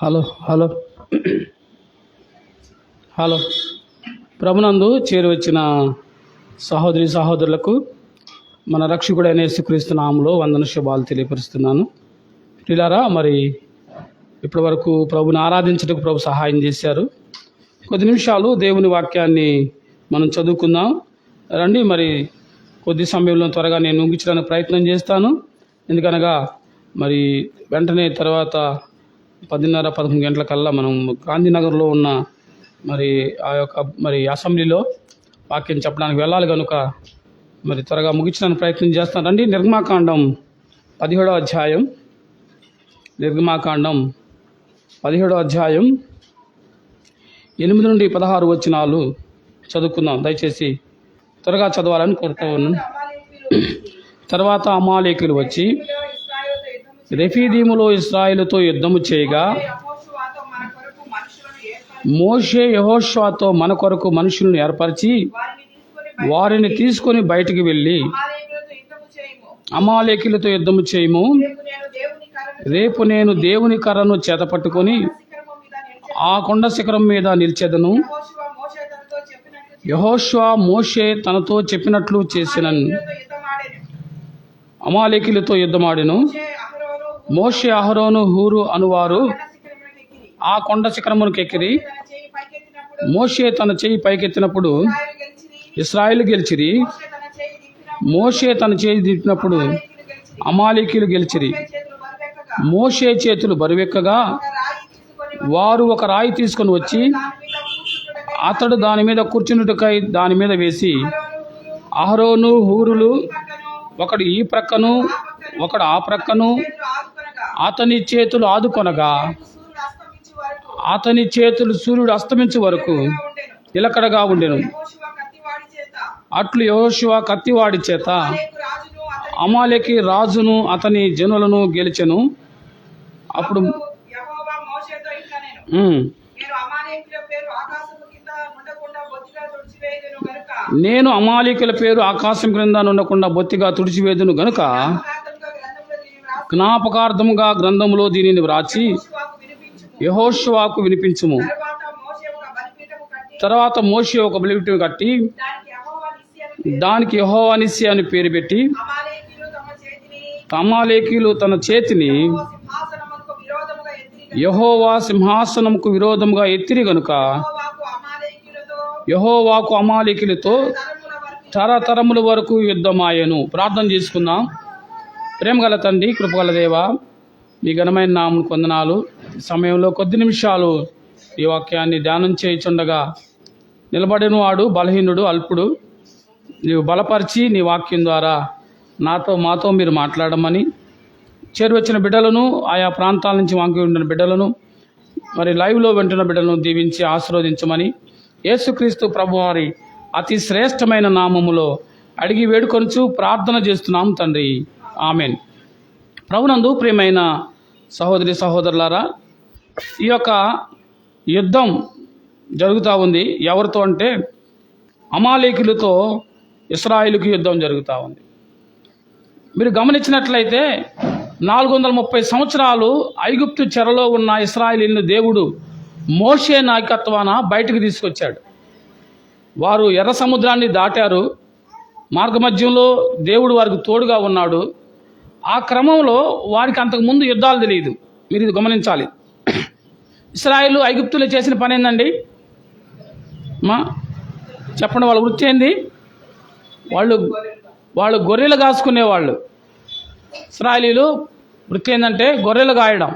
Hello hello hello ప్రభునందు చేరువచ్చిన సహోదరి సహోదరులకు మన రక్షకుడైన యేసుక్రీస్తు నామములో వందన శుభాలు తెలియపరుస్తున్నాను. ప్రియులారా, మరి ఇప్పటి వరకు ప్రభుని ఆరాధించడానికి ప్రభు సహాయం చేశారు. కొద్ది నిమిషాలు దేవుని వాక్యాన్ని మనం చదువుకుందాం రండి. మరి కొద్ది సమయంలో త్వరగా నేను ముగించడానికి ప్రయత్నం చేస్తాను. ఎందుకనగా మరి వెంటనే తర్వాత 10:30-11 గంటలకల్లా మనం గాంధీనగర్లో ఉన్న మరి ఆ యొక్క అసెంబ్లీలో వాక్యం చెప్పడానికి వెళ్ళాలి కనుక మరి త్వరగా ముగించడానికి ప్రయత్నం చేస్తాను రండి. నిర్గమాకాండం 17వ అధ్యాయం 8 నుండి 16 వచనాలు చదువుకుందాం. దయచేసి త్వరగా చదవాలని కోరుతూ ఉన్నాను. తర్వాత అమాలేకులు వచ్చి రెఫీదీములో ఇశ్రాయేలుతో యుద్ధము చేయగా మోషే యెహోషువతో మన కొరకు మనుషులను ఏర్పరిచి వారిని తీసుకొని బయటికి వెళ్ళి అమాలేకులతో యుద్ధము చేయము. రేపు నేను దేవుని కర్రను చేతపట్టుకొని ఆ కొండ శిఖరం మీద నిలిచెదను. యెహోషువ మోషే తనతో చెప్పినట్లు చేసినను. అమాలేకులతో యుద్ధమాడెను. మోషే అహరోను హూరు అనువారు ఆ కొండ శిఖరమును ఎక్కిరి. మోషే తన చెయ్యి పైకెత్తినప్పుడు ఇశ్రాయేలు గెలిచిరి. మోషే తన చేయి దింపినప్పుడు అమాలేకీలు గెలిచిరి. మోషే చేతులు బరువెక్కగా వారు ఒక రాయి తీసుకొని వచ్చి అతడు దాని మీద కూర్చున్నట్టుకై దాని మీద వేసి అహరోను హూరులు ఒకడు ఈ ప్రక్కను ఒకడు ఆ ప్రక్కను అతని చేతులు ఆదుకొనగా అతని చేతులు సూర్యుడు అస్తమించే వరకు నిలకడగా ఉండెను. అట్లు యెహోషువ కత్తివాడి చేత అమాలేకి రాజును అతని జనులను గెలిచెను. అప్పుడు నేను అమాలేకుల పేరు ఆకాశం క్రింద ఉండకుండా బొత్తిగా తుడిచివేదును గనుక జ్ఞాపకార్థముగా గ్రంథములో దీనిని వ్రాచి యెహోషువకు వినిపించుము. తర్వాత మోషే ఒక బలిపీఠం కట్టి దానికి యెహోవా నిస్సి అని పేరు పెట్టి అమాలేకీలు తన చేతిని యెహోవా సింహాసనముకు విరోధముగా ఎత్తిరి గనుక యెహోవాకు అమాలేకీలతో తరతరముల వరకు యుద్ధమాయెను. ప్రార్థన చేసుకుందాం. ప్రేమగల తండ్రి, కృపగల దేవ, మీ ఘనమైన నామమునకు వందనాలు. సమయంలో కొద్ది నిమిషాలు ఈ వాక్యాన్ని ధ్యానం చేయుచుండగా నిలబడిన వాడు బలహీనుడు, అల్పుడు. నీవు బలపరిచి నీ వాక్యం ద్వారా మాతో మీరు మాట్లాడమని, చేరువచ్చిన బిడ్డలను, ఆయా ప్రాంతాల నుంచి వాంకి ఉండిన బిడ్డలను, మరి లైవ్లో వింటున్న బిడ్డలను దీవించి ఆశీర్వదించమని యేసుక్రీస్తు ప్రభువారి అతి శ్రేష్టమైన నామములో అడిగి వేడుకొనుచు ప్రార్థన చేస్తున్నాం తండ్రి, ఆమెన్. ప్రభునందు ప్రియమైన సహోదరి సహోదరులారా, ఈ యొక్క యుద్ధం జరుగుతూ ఉంది. ఎవరితో అంటే అమాలేకులతో ఇశ్రాయేలుకి యుద్ధం జరుగుతూ ఉంది. మీరు గమనించినట్లయితే 430 సంవత్సరాలు ఐగుప్తు చెరలో ఉన్న ఇశ్రాయేలీయులను దేవుడు మోషే నాయకత్వాన బయటకు తీసుకొచ్చాడు. వారు ఎర్ర సముద్రాన్ని దాటారు. మార్గమధ్యంలో దేవుడు వారికి తోడుగా ఉన్నాడు. ఆ క్రమంలో వారికి అంతకుముందు యుద్ధాలు తెలియదు. మీరు ఇది గమనించాలి. ఇశ్రాయేలు ఐగుప్తులో చేసిన పని ఏందండి? చెప్పండి. వాళ్ళ వృత్తి ఏంది? వాళ్ళు గొర్రెలు కాసుకునేవాళ్ళు. ఇశ్రాయేలీలు వృత్తి ఏంటంటే గొర్రెలు కాయడం.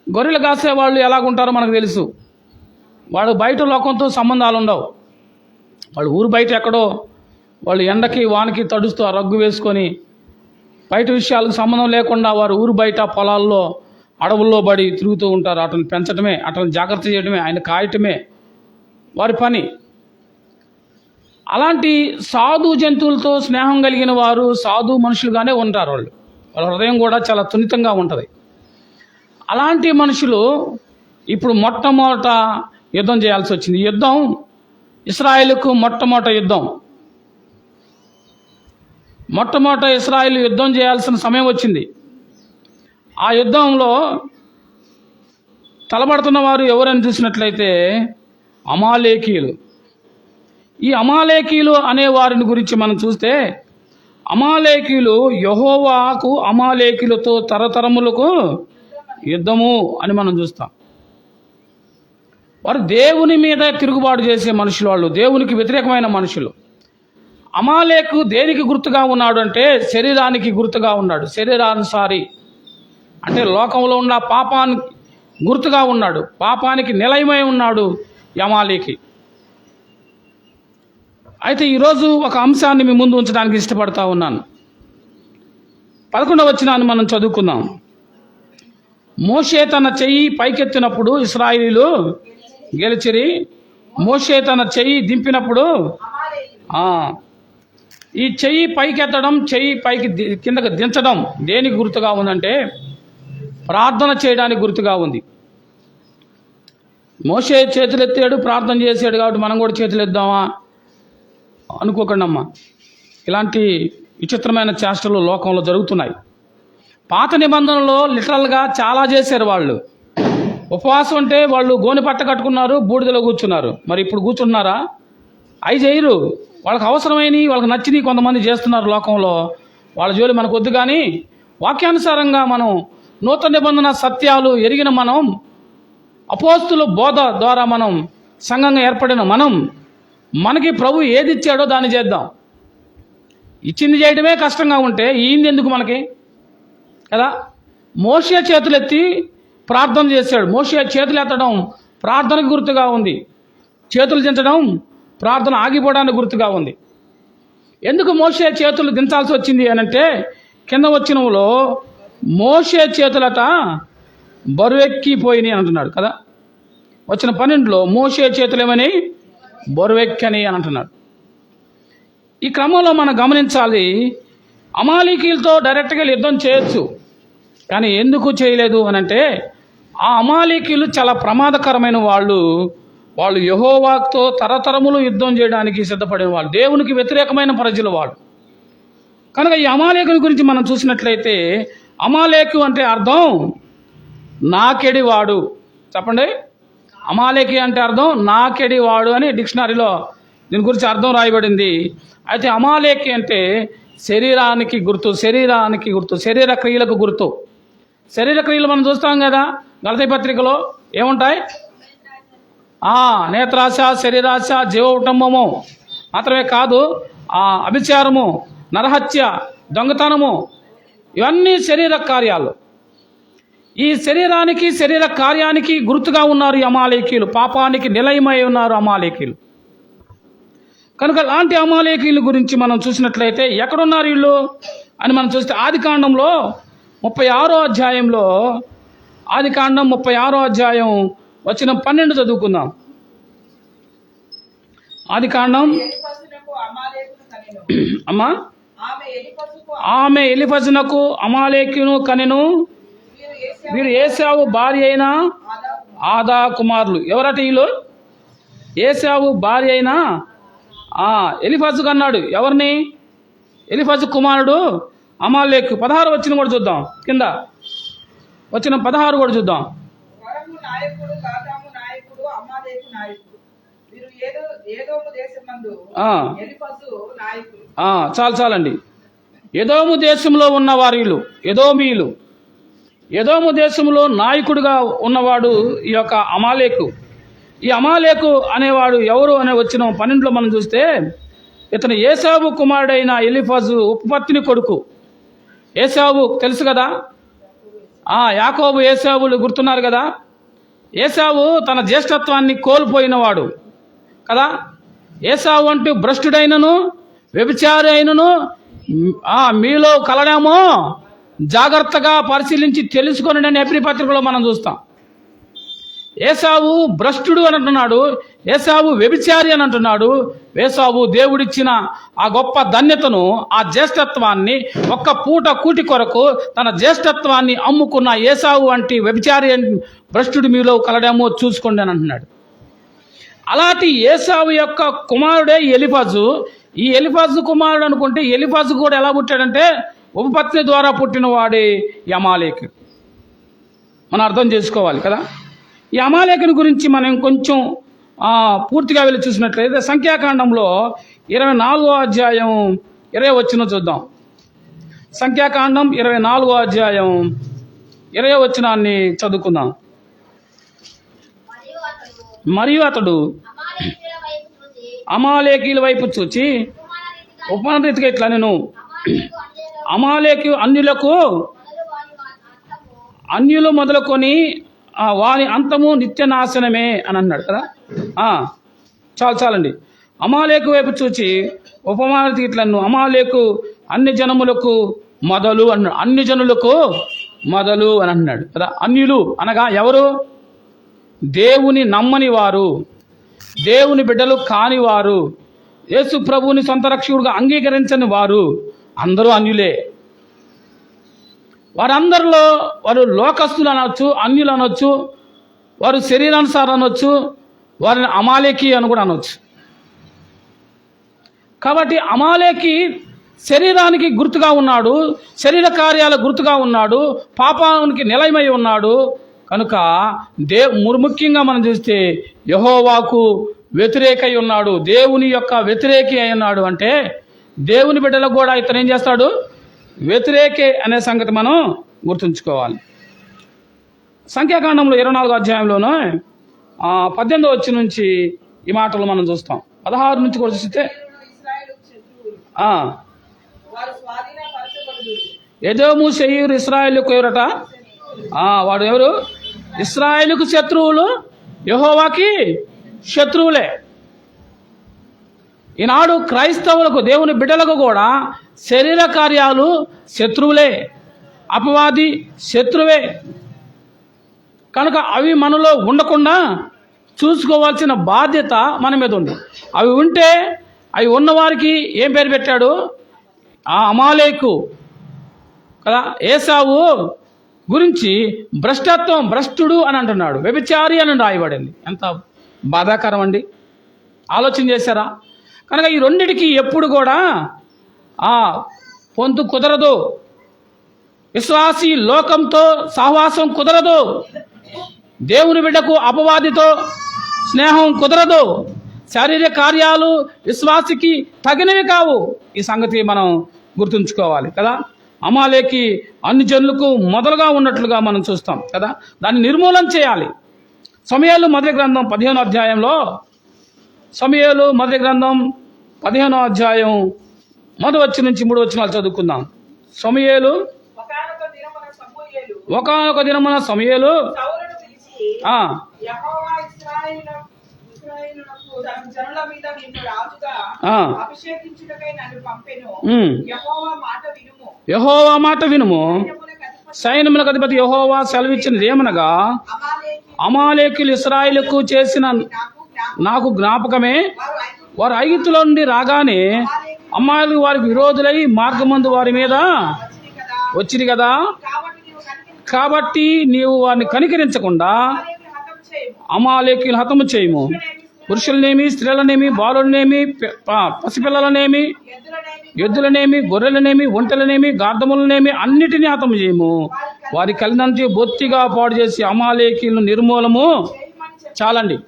గొర్రెలు కాసే వాళ్ళు ఎలాగుంటారో మనకు తెలుసు. వాళ్ళు బయట లోకంతో సంబంధాలు ఉండవు. వాళ్ళు ఊరు బయట ఎక్కడో వాళ్ళు ఎండకి వానకి తడుస్తూ ఆ రగ్గు వేసుకొని బయట విషయాలకు సంబంధం లేకుండా వారు ఊరు బయట పొలాల్లో అడవుల్లో పడి తిరుగుతూ ఉంటారు. అతను పెంచడమే, అతను జాగ్రత్త చేయడమే, ఆయన కాయటమే వారి పని. అలాంటి సాధు జంతువులతో స్నేహం కలిగిన వారు సాధు మనుషులుగానే ఉంటారు. వాళ్ళ హృదయం కూడా చాలా సున్నితంగా ఉంటుంది. అలాంటి మనుషులు ఇప్పుడు మొట్టమొదట యుద్ధం చేయాల్సి వచ్చింది. యుద్ధం ఇశ్రాయేలుకు మొట్టమొదటి యుద్ధం. మొట్టమొదట ఇశ్రాయేలు యుద్ధం చేయాల్సిన సమయం వచ్చింది. ఆ యుద్ధంలో తలబడుతున్న వారు ఎవరని చూసినట్లయితే అమాలేకీయులు. ఈ అమాలేకీయులు అనే వారిని గురించి మనం చూస్తే అమాలేకీయులు యెహోవాకు అమాలేకీయులతో తరతరములకు యుద్ధము అని మనం చూస్తాం. వారు దేవుని మీద తిరుగుబాటు చేసే మనుషులు, వాళ్ళు దేవునికి వ్యతిరేకమైన మనుషులు. అమాలేకు దేనికి గుర్తుగా ఉన్నాడు అంటే శరీరానికి గుర్తుగా ఉన్నాడు. శరీరానుసారి అంటే లోకంలో ఉన్న పాపానికి గుర్తుగా ఉన్నాడు, పాపానికి నిలయమై ఉన్నాడు అమాలేకి. అయితే ఈరోజు ఒక అంశాన్ని మీ ముందు ఉంచడానికి ఇష్టపడతా ఉన్నాను. 11వ వచనాన్ని మనం చదువుకుందాం. మోషే తన చెయ్యి పైకెత్తినప్పుడు ఇశ్రాయేలీయులు గెలిచిరి. మోషే తన చెయ్యి దింపినప్పుడు ఈ చెయ్యి పైకెత్తడం, చెయ్యి పైకి కిందకి దించడం దేనికి గుర్తుగా ఉందంటే ప్రార్థన చేయడానికి గుర్తుగా ఉంది. మోషే చేతులు ఎత్తాడు, ప్రార్థన చేశాడు కాబట్టి మనం కూడా చేతులు ఎత్దామా అనుకోకండి అమ్మా. ఇలాంటి విచిత్రమైన చేష్టలు లోకంలో జరుగుతున్నాయి. పాత నిబంధనలో లిటరల్గా చాలా చేశారు వాళ్ళు. ఉపవాసం అంటే వాళ్ళు గోనె పట్ట కట్టుకున్నారు, బూడిదలో కూర్చున్నారు. మరి ఇప్పుడు కూర్చున్నారా? అవి చేయరు. వాళ్ళకి అవసరమైనవి, వాళ్ళకి నచ్చినవి కొంతమంది చేస్తున్నారు లోకంలో. వాళ్ళ జోలి మనకు వద్దు. కానీ వాక్యానుసారంగా మనం నూతన నిబంధన సత్యాలు ఎరిగిన మనం, అపోస్తుల బోధ ద్వారా మనం సంఘంగా ఏర్పడిన మనం, మనకి ప్రభు ఏది ఇచ్చాడో దాన్ని చేద్దాం. ఇచ్చింది చేయడమే కష్టంగా ఉంటే ఈయనది ఎందుకు మనకి కదా? మోషే చేతులెత్తి ప్రార్థన చేశాడు. మోషే చేతులు ఎత్తడం ప్రార్థనకు గుర్తుగా ఉంది. చేతులు దించడం ప్రార్థన ఆగిపోవడానికి గుర్తుగా ఉంది. ఎందుకు మోషే చేతులు దించాల్సి వచ్చింది అని అంటే కింద వచ్చినంలో మోషే చేతులట బరువెక్కిపోయినాయి అని అంటున్నాడు కదా. వచ్చిన 12లో మోషే చేతులు ఏమని బరువెక్కని అని అంటున్నాడు. ఈ క్రమంలో మనం గమనించాలి, అమాలేకీయులతో డైరెక్ట్గా యుద్ధం చేయొచ్చు, కానీ ఎందుకు చేయలేదు అని అంటే ఆ అమాలేకీయులు చాలా ప్రమాదకరమైన వాళ్ళు. వాళ్ళు యెహోవాతో తరతరములు యుద్ధం చేయడానికి సిద్ధపడిన వాళ్ళు, దేవునికి వ్యతిరేకమైన ప్రజలు వాళ్ళు. కనుక ఈ అమాలేకుని గురించి మనం చూసినట్లయితే అమాలేకు అంటే అర్థం నాకెడివాడు. చెప్పండి, అమాలేకి అంటే అర్థం నాకెడివాడు అని డిక్షనరీలో దీని గురించి అర్థం రాయబడింది. అయితే అమాలేకి అంటే శరీరానికి గుర్తు, శరీరానికి గుర్తు, శరీర క్రియలకు గుర్తు. శరీర క్రియలు మనం చూస్తాం కదా, గలతీ పత్రికలో ఏముంటాయి? నేత్రాశ, శరీరాశ, జీవకుటుంబము మాత్రమే కాదు, అభిచారము, నరహత్య, దొంగతనము, ఇవన్నీ శరీర కార్యాలు. ఈ శరీరానికి, శరీర కార్యానికి గుర్తుగా ఉన్నారు ఈ అమాలేకీయులు. పాపానికి నిలయమై ఉన్నారు అమాలేకీయులు. కనుక అలాంటి అమాలేకీయుల గురించి మనం చూసినట్లయితే ఎక్కడున్నారు వీళ్ళు అని మనం చూస్తే ఆదికాండంలో 36వ అధ్యాయంలో, ఆదికాండం 36వ అధ్యాయం వచ్చిన 12 చదువుకుందాం. ఆదికాండం అమ్మా, ఆమె ఎలీఫజునకు అమాలేకును కనెను. వీరు ఏశావు భార్య అయిన ఆదా కుమారులు. ఎవరట వీళ్ళు? ఏశావు భార్య అయిన ఎలీఫజు కన్నాడు. ఎవరిని? ఎలీఫజు కుమారుడు అమాలేకు. 16 వచ్చిన కూడా చూద్దాం, కింద వచ్చిన 16 కూడా చూద్దాం. చాలండి. ఎదోము దేశంలో ఉన్నవారు వీళ్ళు, ఎదోమీయులు. ఎదోము దేశంలో నాయకుడిగా ఉన్నవాడు ఈ యొక్క అమాలేకు. ఈ అమాలేకు అనేవాడు ఎవరు అనే వచ్చిన 12లో మనం చూస్తే ఇతను ఏశావు కుమారుడైన ఎలీఫజు ఉపపత్ని కొడుకు. ఏశావు తెలుసు కదా, యాకోబు ఏశావులు గుర్తున్నారు కదా. ఏశావు తన జ్యేష్ఠత్వాన్ని కోల్పోయినవాడు కదా. ఏశావు అంటూ భ్రష్టుడైనను వ్యభిచారి అయినను మీలో కలడేమో జాగ్రత్తగా పరిశీలించి తెలుసుకొని నేను ఎబ్రీ పత్రికలో మనం చూస్తాం. ఏశావు భ్రష్టుడు అని అంటున్నాడు, ఏశావు వ్యభిచారి అని అంటున్నాడు. ఏశావు దేవుడిచ్చిన ఆ గొప్ప ధన్యతను, ఆ జ్యేష్ఠత్వాన్ని, ఒక్క పూట కూటి కొరకు తన జ్యేష్ఠత్వాన్ని అమ్ముకున్న ఏశావు వంటి వ్యభిచారి భ్రష్టుడు మీలో కలడేమో చూసుకోండి అని అంటున్నాడు. అలాంటి ఏశావు యొక్క కుమారుడే ఎలీఫజు. ఈ ఎలీఫజు కుమారుడు అనుకుంటే ఎలీఫజు కూడా ఎలా పుట్టాడంటే ఉపపత్ని ద్వారా పుట్టిన వాడే అమాలేకు. మనం అర్థం చేసుకోవాలి కదా. ఈ అమాలేకుని గురించి మనం కొంచెం పూర్తిగా వెళ్ళి చూసినట్లయితే సంఖ్యాకాండంలో 24వ అధ్యాయం 20 వచనం చూద్దాం. సంఖ్యాకాండం 24వ అధ్యాయం 20 వచనాన్ని చదువుకుందాం. మరియు అతడు అమాలేకీల వైపు చూచి ఉపమాన రీతిగా ఇట్లా, నేను అమాలేకి అన్యులు మొదలుకొని వారి అంతము నిత్య నాశనమే అని అన్నాడు కదా. చాలండి. అమాలేకు వైపు చూచి ఉపమాన రీతిగా ఇట్లా, అమాలేకు అన్ని జనములకు మొదలు అన్నాడు. అన్ని జనులకు మొదలు అని అన్నాడు కదా. అన్యులు అనగా ఎవరు? దేవుని నమ్మని వారు, దేవుని బిడ్డలు కాని వారు, యేసు ప్రభువుని సొంత రక్షకుడుగా అంగీకరించని వారు అందరూ అన్యులే. వారందరిలో వారు లోకస్తులు అనొచ్చు, అన్యులు అనొచ్చు, వారు శరీరానుసారం అనొచ్చు, వారిని అమాలేకి అని కూడా అనొచ్చు. కాబట్టి అమాలేకి శరీరానికి గుర్తుగా ఉన్నాడు, శరీర కార్యాల గుర్తుగా ఉన్నాడు, పాపానికి నిలయమై ఉన్నాడు. కనుక ముఖ్యంగా మనం చూస్తే యెహోవాకు వ్యతిరేకై ఉన్నాడు, దేవుని యొక్క వ్యతిరేకి అయి ఉన్నాడు. అంటే దేవుని బిడ్డలకు కూడా ఇతను ఏం చేస్తాడు? వ్యతిరేకే అనే సంగతి మనం గుర్తుంచుకోవాలి. సంఖ్యాకాండంలో 24వ అధ్యాయంలోనే 18వ వచనం నుంచి ఈ మాటలు మనం చూస్తాం. 16 నుంచి కూడా చూస్తే ఎదోము సెయీరు ఇశ్రాయేలుకు ఎవరట? వాడు ఎవరు? ఇశ్రాయేలుకు శత్రువులు, యెహోవాకి శత్రువులే. ఈనాడు క్రైస్తవులకు, దేవుని బిడ్డలకు కూడా శరీర కార్యాలు శత్రువులే, అపవాది శత్రువే. కనుక అవి మనలో ఉండకుండా చూసుకోవాల్సిన బాధ్యత మన మీద ఉంది. అవి ఉంటే, అవి ఉన్నవారికి ఏం పేరు పెట్టాడు? అమాలేకు కదా. ఏసావు గురించి భ్రష్టత్వం, భ్రష్టుడు అని అంటున్నాడు, వ్యభిచారి అని రాయబడింది. ఎంత బాధాకరం అండి, ఆలోచన చేశారా? కనుక ఈ రెండిటికి ఎప్పుడు కూడా పొంతు కుదరదు. విశ్వాసి లోకంతో సహవాసం కుదరదు, దేవుని బిడ్డకు అపవాదితో స్నేహం కుదరదు, శారీరక కార్యాలు విశ్వాసికి తగినవి కావు. ఈ సంగతి మనం గుర్తుంచుకోవాలి కదా. అమాలేకి అన్ని జనులకు మొదలుగా ఉన్నట్లుగా మనం చూస్తాం కదా. దాన్ని నిర్మూలన చేయాలి. సమూయేలు మొదటి గ్రంథం 15వ అధ్యాయంలో, సమూయేలు మొదటి గ్రంథం 15వ అధ్యాయం 1వ వచనం నుంచి 3వ వచనాలు చదువుకుందాం. సమూయేలు ఒకానొక దినమున సమూయేలు యెహోవా మాట వినుము, సైన్యములకు అధిపతి యెహోవా సెలవిచ్చినది ఏమనగా, అమాలేకులు ఇశ్రాయేలుకు చేసిన నాకు జ్ఞాపకమే. వారు ఐగుప్తులో నుండి రాగానే అమాలేకు వారికి విరోధులై మార్గమందు వారి మీద వచ్చింది కదా. కాబట్టి నీవు వారిని కనికరించకుండా అమాలేకులను హతము చేయము. పురుషులనేమి, స్త్రీలనేమి, బాలులనేమి, పసిపిల్లలనేమి, ఎద్దులనేమి, గొర్రెలనేమి, ఒంటెలనేమి, గార్ధములనేమి అన్నిటినీ హతము చేయము. వారి కలినంతే బొత్తిగా పాడు చేసి అమాలేకీలను నిర్మూలము చాలండి.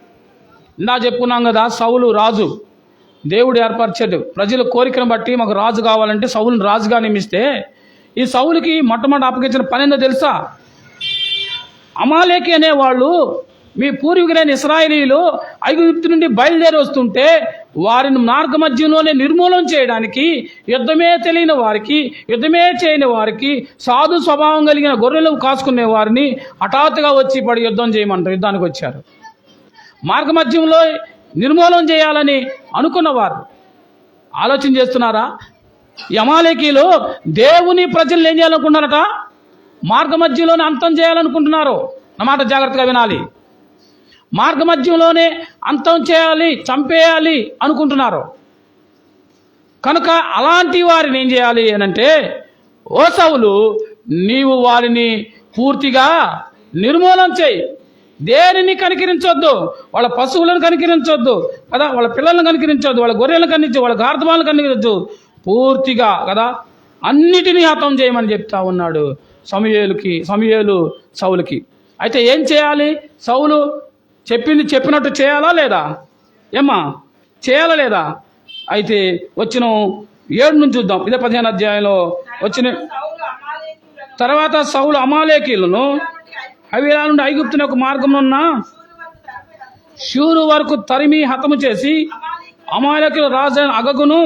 ఇందా చెప్పుకున్నాం కదా, సౌలు రాజు, దేవుడు ఏర్పరిచాడు. ప్రజల కోరికను బట్టి మాకు రాజు కావాలంటే సౌలుని రాజుగా నియమిస్తే, ఈ సౌలుకి మొట్టమొదటి అప్పగించిన పని ఏందో తెలుసా? అమాలేకి అనేవాళ్ళు మీ పూర్వీకులైన ఇశ్రాయేలీయులు ఐగుప్తు నుండి బయలుదేరి వస్తుంటే వారిని మార్గ మధ్యంలోనే నిర్మూలన చేయడానికి, యుద్ధమే తెలియని వారికి, యుద్ధమే చేయని వారికి, సాధు స్వభావం కలిగిన గొర్రెలు కాసుకునే వారిని హఠాత్తుగా వచ్చి పడి యుద్ధం చేయమంటారు. యుద్ధానికి వచ్చారు. మార్గ మధ్యంలో నిర్మూలన చేయాలని అనుకున్నవారు ఆలోచన చేస్తున్నారా? ఈ అమాలేకీలు దేవుని ప్రజలు ఏం చేయాలనుకుంటున్నారట? మార్గ మధ్యలోనే అంతం చేయాలనుకుంటున్నారు. నా మాట జాగ్రత్తగా వినాలి. మార్గ మధ్యంలోనే అంతం చేయాలి, చంపేయాలి అనుకుంటున్నారు. కనుక అలాంటి వారిని ఏం చేయాలి అనంటే, ఓ సౌలు, నీవు వారిని పూర్తిగా నిర్మూలన చేయి. దేనిని కనికరించొద్దు. వాళ్ళ పశువులను కనికరించొద్దు కదా, వాళ్ళ పిల్లలను కనికరించొద్దు, వాళ్ళ గొర్రెలను కనిపించు, వాళ్ళ గార్ధమాలను కనికరించు. పూర్తిగా కదా అన్నిటినీ హతం చేయమని చెప్తా ఉన్నాడు సమూయేలు సౌలుకి. అయితే ఏం చేయాలి? సౌలు చెప్పినట్టు చేయాలా లేదా? ఏమ్మా, చేయాలా లేదా? అయితే వచ్చిన 7 నుంచి చూద్దాం. ఇదే 15 అధ్యాయంలో వచ్చిన తర్వాత సౌలు అమాలేకీయులను హవీలా నుండి ఐగుప్తుని ఒక మార్గంలో ఉన్న షూరు వరకు తరిమి హతము చేసి అమాలేకీయుల రాజు అగగును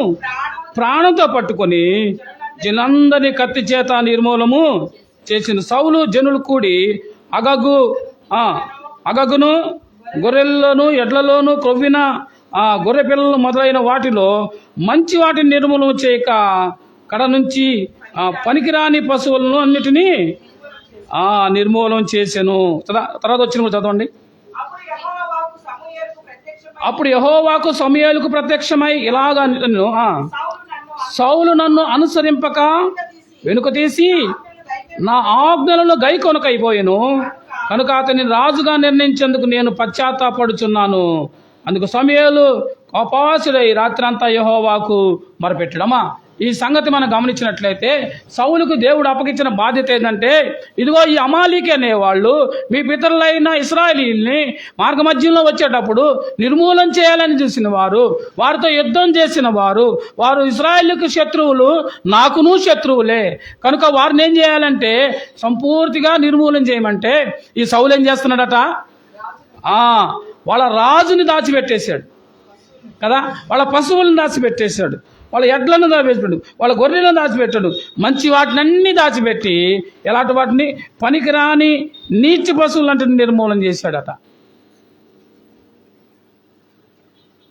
ప్రాణంతో పట్టుకొని జనందరినీ కత్తి చేత నిర్మూలము చేసిన సౌలు జనులు కూడి అగగును గొర్రెల్లోను ఎడ్లలోను క్రొవ్విన గొర్రె పిల్లలు మొదలైన వాటిలో మంచి వాటిని నిర్మూలన చేయక కడ నుంచి పనికిరాని పశువులను అన్నిటినీ నిర్మూలన చేశాను. తర్వాత వచ్చిన చదవండి. అప్పుడు యెహోవాకు సమూయేలుకు ప్రత్యక్షమై ఇలాగా, సౌలు నన్ను అనుసరింపక వెనుక తీసి నా ఆజ్ఞలను గైకొనకైపోయాను కనుక అతని రాజుగా నిర్ణయించేందుకు నేను పశ్చాత్తాపడుచున్నాను. అందుకు సమూయేలు కోపాసుడై రాత్రంతా యెహోవాకు మొరపెట్టడమా. ఈ సంగతి మనం గమనించినట్లయితే సౌలుకు దేవుడు అప్పగించిన బాధ్యత ఏంటంటే, ఇదిగో ఈ అమాలీకి అనేవాళ్ళు మీ పితరులైన ఇశ్రాయేలీయుల్ని మార్గమధ్యంలో వచ్చేటప్పుడు నిర్మూలన చేయాలని చూసిన వారు, వారితో యుద్ధం చేసిన వారు ఇశ్రాయేలుకు శత్రువులు, నాకును శత్రువులే. కనుక వారిని ఏం చేయాలంటే సంపూర్తిగా నిర్మూలన చేయమంటే ఈ సౌలు ఏం చేస్తున్నాడట? వాళ్ళ రాజుని దాచిపెట్టేశాడు కదా, వాళ్ళ పశువులను దాచిపెట్టేశాడు, వాళ్ళ ఎడ్లను దాచిపెట్టాడు, వాళ్ళ గొర్రెలను దాచిపెట్టాడు, మంచి వాటిని అన్నీ దాచిపెట్టి ఎలాంటి వాటిని పనికిరాని నీచ పశువులంటే నిర్మూలన చేశాడట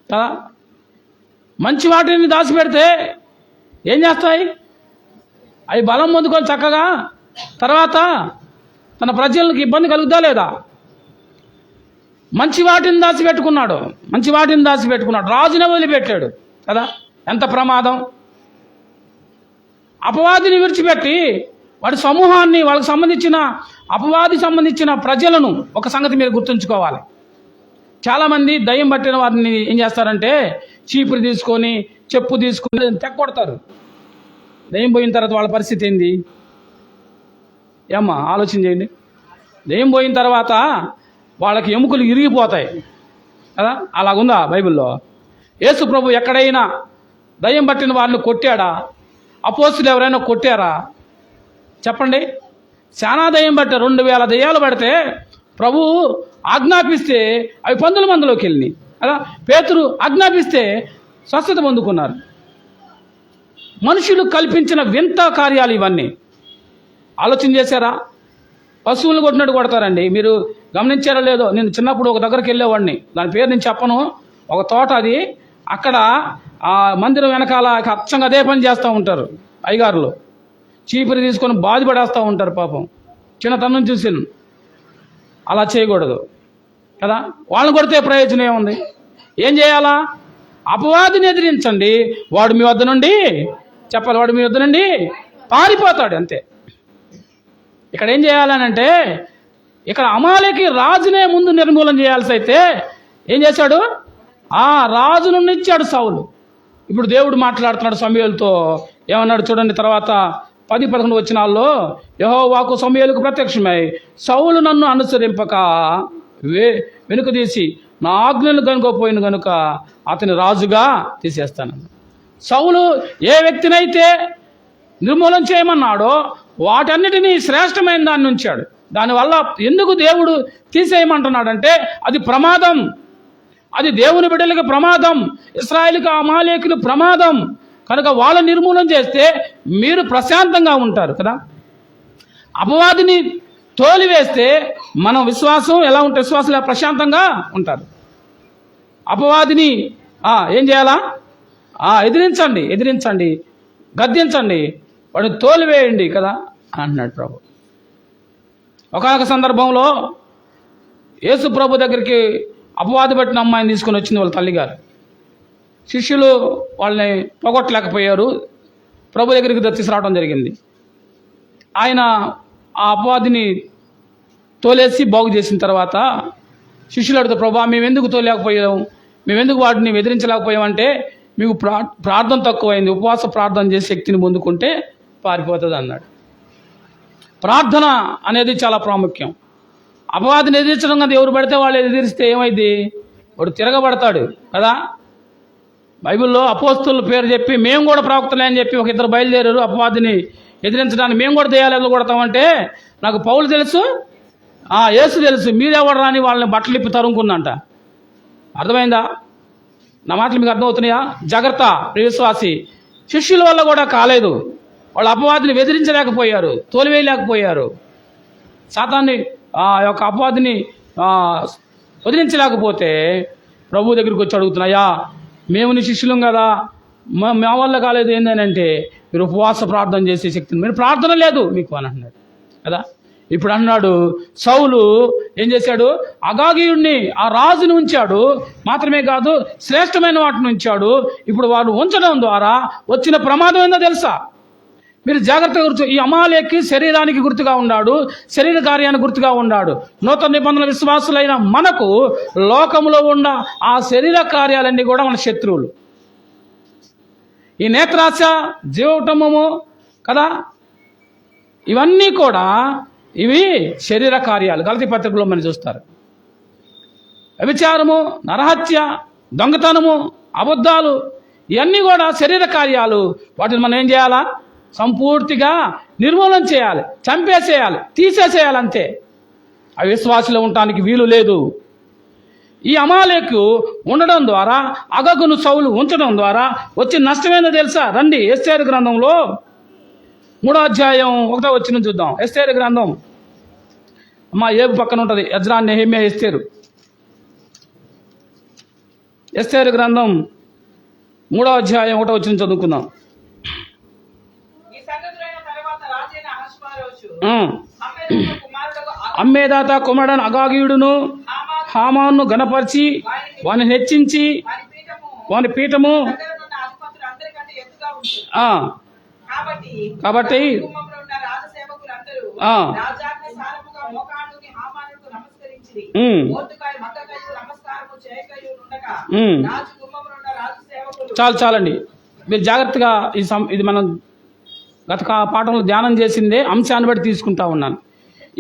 కదా. మంచి వాటిని దాచిపెడితే ఏం చేస్తాయి? అవి బలం పొందుకొని చక్కగా తర్వాత తన ప్రజలకు ఇబ్బంది కలుగుతా లేదా? మంచి వాటిని దాచిపెట్టుకున్నాడు, రాజునే వదిలిపెట్టాడు కదా. ఎంత ప్రమాదం! అపవాదిని విడిచిపెట్టి వాడి సమూహాన్ని, వాళ్ళకి సంబంధించిన ప్రజలను ఒక సంగతి మీరు గుర్తుంచుకోవాలి. చాలామంది దయ్యం పట్టిన వారిని ఏం చేస్తారంటే చీపురు తీసుకొని చెప్పు తీసుకొని తెక్కొడతారు. దయ్యం పోయిన తర్వాత వాళ్ళ పరిస్థితి ఏంది? ఏమ్మా, ఆలోచన చేయండి. దయ్యం పోయిన తర్వాత వాళ్ళకి ఎముకలు ఇరిగిపోతాయి కదా. అలాగుందా బైబిల్లో? యేసు ప్రభు ఎక్కడైనా దయ్యం పట్టిన వారిని కొట్టాడా? అపోస్తులు ఎవరైనా కొట్టారా? చెప్పండి. చాలా దయ్యం పట్టారు. 2000 దయ్యాలు పడితే ప్రభు ఆజ్ఞాపిస్తే అవి 11 మందిలోకి వెళ్ళినాయి కదా. పేతురు ఆజ్ఞాపిస్తే స్వస్థత పొందుకున్నారు. మనుషులు కల్పించిన వింత కార్యాలు ఇవన్నీ. ఆలోచన చేశారా? పశువులను కొట్టినట్టు కొడతారండి. మీరు గమనించారో లేదో, నేను చిన్నప్పుడు ఒక దగ్గరికి వెళ్ళేవాడిని, దాని పేరు నేను చెప్పను, ఒక తోట అది. అక్కడ ఆ మందిరం వెనకాల అచ్చంగా అదే పని చేస్తూ ఉంటారు అయ్యగారులు. చీపురు తీసుకొని బాధపడేస్తూ ఉంటారు పాపం. చిన్నతనం చూసాను. అలా చేయకూడదు కదా. వాళ్ళని కొడితే ప్రయోజనం ఏముంది? ఏం చేయాలా? అపవాదిని ఎదిరించండి, వాడు మీ వద్ద నుండి పారిపోతాడు అంతే. ఇక్కడ ఏం చేయాలనంటే, ఇక్కడ అమాలేకి రాజునే ముందు నిర్మూలన చేయాల్సి అయితే ఏం చేశాడు? రాజు నుండి ఇచ్చాడు సౌలు. ఇప్పుడు దేవుడు మాట్లాడుతున్నాడు సమూయేలుతో. ఏమన్నాడు చూడండి. తర్వాత 10-11 వచనాల్లో యెహోవాకు సమూయేలుకు ప్రత్యక్షమై సౌలు నన్ను అనుసరింపక వెనుక తీసి నా ఆజ్ఞలను కనుకోపోయిన కనుక అతని రాజుగా తీసేస్తాను. సౌలు ఏ వ్యక్తినైతే నిర్మూలన చేయమన్నాడో వాటన్నిటినీ శ్రేష్టమైన దాన్ని ఉంచాడు. దానివల్ల ఎందుకు దేవుడు తీసేయమంటున్నాడంటే అది ప్రమాదం, అది దేవుని బిడ్డలకు ప్రమాదం, ఇశ్రాయేలుకు అమాలేకులు ప్రమాదం. కనుక వాళ్ళ నిర్మూలన చేస్తే మీరు ప్రశాంతంగా ఉంటారు కదా. అపవాదిని తోలివేస్తే మనం విశ్వాసం ఎలా ఉంటే విశ్వాసం ప్రశాంతంగా ఉంటారు. అపవాదిని ఏం చేయాలా? ఎదిరించండి, గద్దించండి, వాడిని తోలివేయండి కదా అంటున్నాడు ప్రభు. ఒకనొక సందర్భంలో యేసు ప్రభు దగ్గరికి అపవాది పట్టిన అమ్మాయిని తీసుకొని వచ్చింది వాళ్ళ తల్లిగారు. శిష్యులు వాళ్ళని పోగొట్టలేకపోయారు. ప్రభు దగ్గరికి తీసుకురావడం జరిగింది. ఆయన ఆ అపవాదిని తోలేసి బాగు చేసిన తర్వాత శిష్యులు అడిగితే, ప్రభా మేమెందుకు తోలేకపోయాం, మేమెందుకు వాటిని ఎదిరించలేకపోయామంటే మీకు ప్రార్థన తక్కువైంది, ఉపవాస ప్రార్థన చేసి శక్తిని పొందుకుంటే పారిపోతుంది అన్నాడు. ప్రార్థన అనేది చాలా ప్రాముఖ్యం. అపవాదిని ఎదిరించడం కదా, ఎవరు పడితే వాళ్ళు ఎదిరిస్తే ఏమైంది, వాడు తిరగబడతాడు కదా. బైబిల్లో అపోస్తుల పేరు చెప్పి మేము కూడా ప్రవక్తలే అని చెప్పి ఒక ఇద్దరు బయలుదేరారు అపవాదిని ఎదిరించడానికి. మేము కూడా దెయ్యాలు ఎదగొడతామంటే నాకు పౌలు తెలుసు, యేసు తెలుసు, మీరెవరు రాని వాళ్ళని బట్టలు ఇప్పి తరుముకుందంట. అర్థమైందా? నా మాటలు మీకు అర్థమవుతున్నాయా? జాగ్రత్త ప్రియవిశ్వాసి. శిష్యుల వల్ల కూడా కాలేదు, వాళ్ళు అపవాదిని ఎదిరించలేకపోయారు, తోలివేయలేకపోయారు, సాతాన్ని యొక్క అపవాదిని వదిలించలేకపోతే ప్రభు దగ్గరికి వచ్చి అడుగుతున్నాయా, మేము నీ శిష్యులం కదా, మా వల్ల కాలేదు ఏంటంటే మీరు ఉపవాస ప్రార్థన చేసే శక్తిని, మీరు ప్రార్థన లేదు మీకు అని అంటున్నాడు కదా. ఇప్పుడు అన్నాడు సౌలు ఏం చేశాడు, అగాగీయుడిని ఆ రాజుని ఉంచాడు, మాత్రమే కాదు శ్రేష్టమైన వాటిని ఉంచాడు. ఇప్పుడు వారు ఉంచడం ద్వారా వచ్చిన ప్రమాదం ఏందో తెలుసా? మీరు జాగ్రత్తగా గుర్తు. ఈ అమాలేకి శరీరానికి గుర్తుగా ఉన్నాడు, శరీర కార్యానికి గుర్తుగా ఉన్నాడు. నూతన నిబంధన విశ్వాసులైన మనకు లోకములో ఉన్న ఆ శరీర కార్యాలన్నీ కూడా మన శత్రువులు. ఈ నేత్రాశ, జీవటమము కదా, ఇవన్నీ కూడా ఇవి శరీర కార్యాలు. గలతీ పత్రికలో మనం చూస్తారు. వ్యభిచారము, నరహత్య, దొంగతనము, అబద్ధాలు, ఇవన్నీ కూడా శరీర కార్యాలు. వాటిని మనం ఏం చేయాలా? సంపూర్తిగా నిర్మూలన చేయాలి, చంపేసేయాలి, తీసేసేయాలి, అంతే. అవి విశ్వాసులు ఉండటానికి వీలు లేదు. ఈ అమాలేకు ఉండడం ద్వారా, అగగును సౌలు ఉంచడం ద్వారా వచ్చే నష్టమేందో తెలుసా? రండి ఎస్తేరు గ్రంథంలో 3వ అధ్యాయం 1వ వచనం చూద్దాం. ఎస్తేరు గ్రంథం ఏబు పక్కన ఉంటుంది, ఎజ్రా, నెహెమ్యా, ఎస్తేరు. ఎస్తేరు గ్రంథం 3వ అధ్యాయం 1వ వచనం చదువుకుందాం. అమ్మేదాత కుమారుడైన అగాగీయుడును హామాను గణపరిచి వాని హెచ్చించి వాని పీఠము కాబట్టి చాలండి. మీరు జాగ్రత్తగా ఇది మనం గత పాఠంలో ధ్యానం చేసిందే అంశాన్ని బట్టి తీసుకుంటా ఉన్నాను.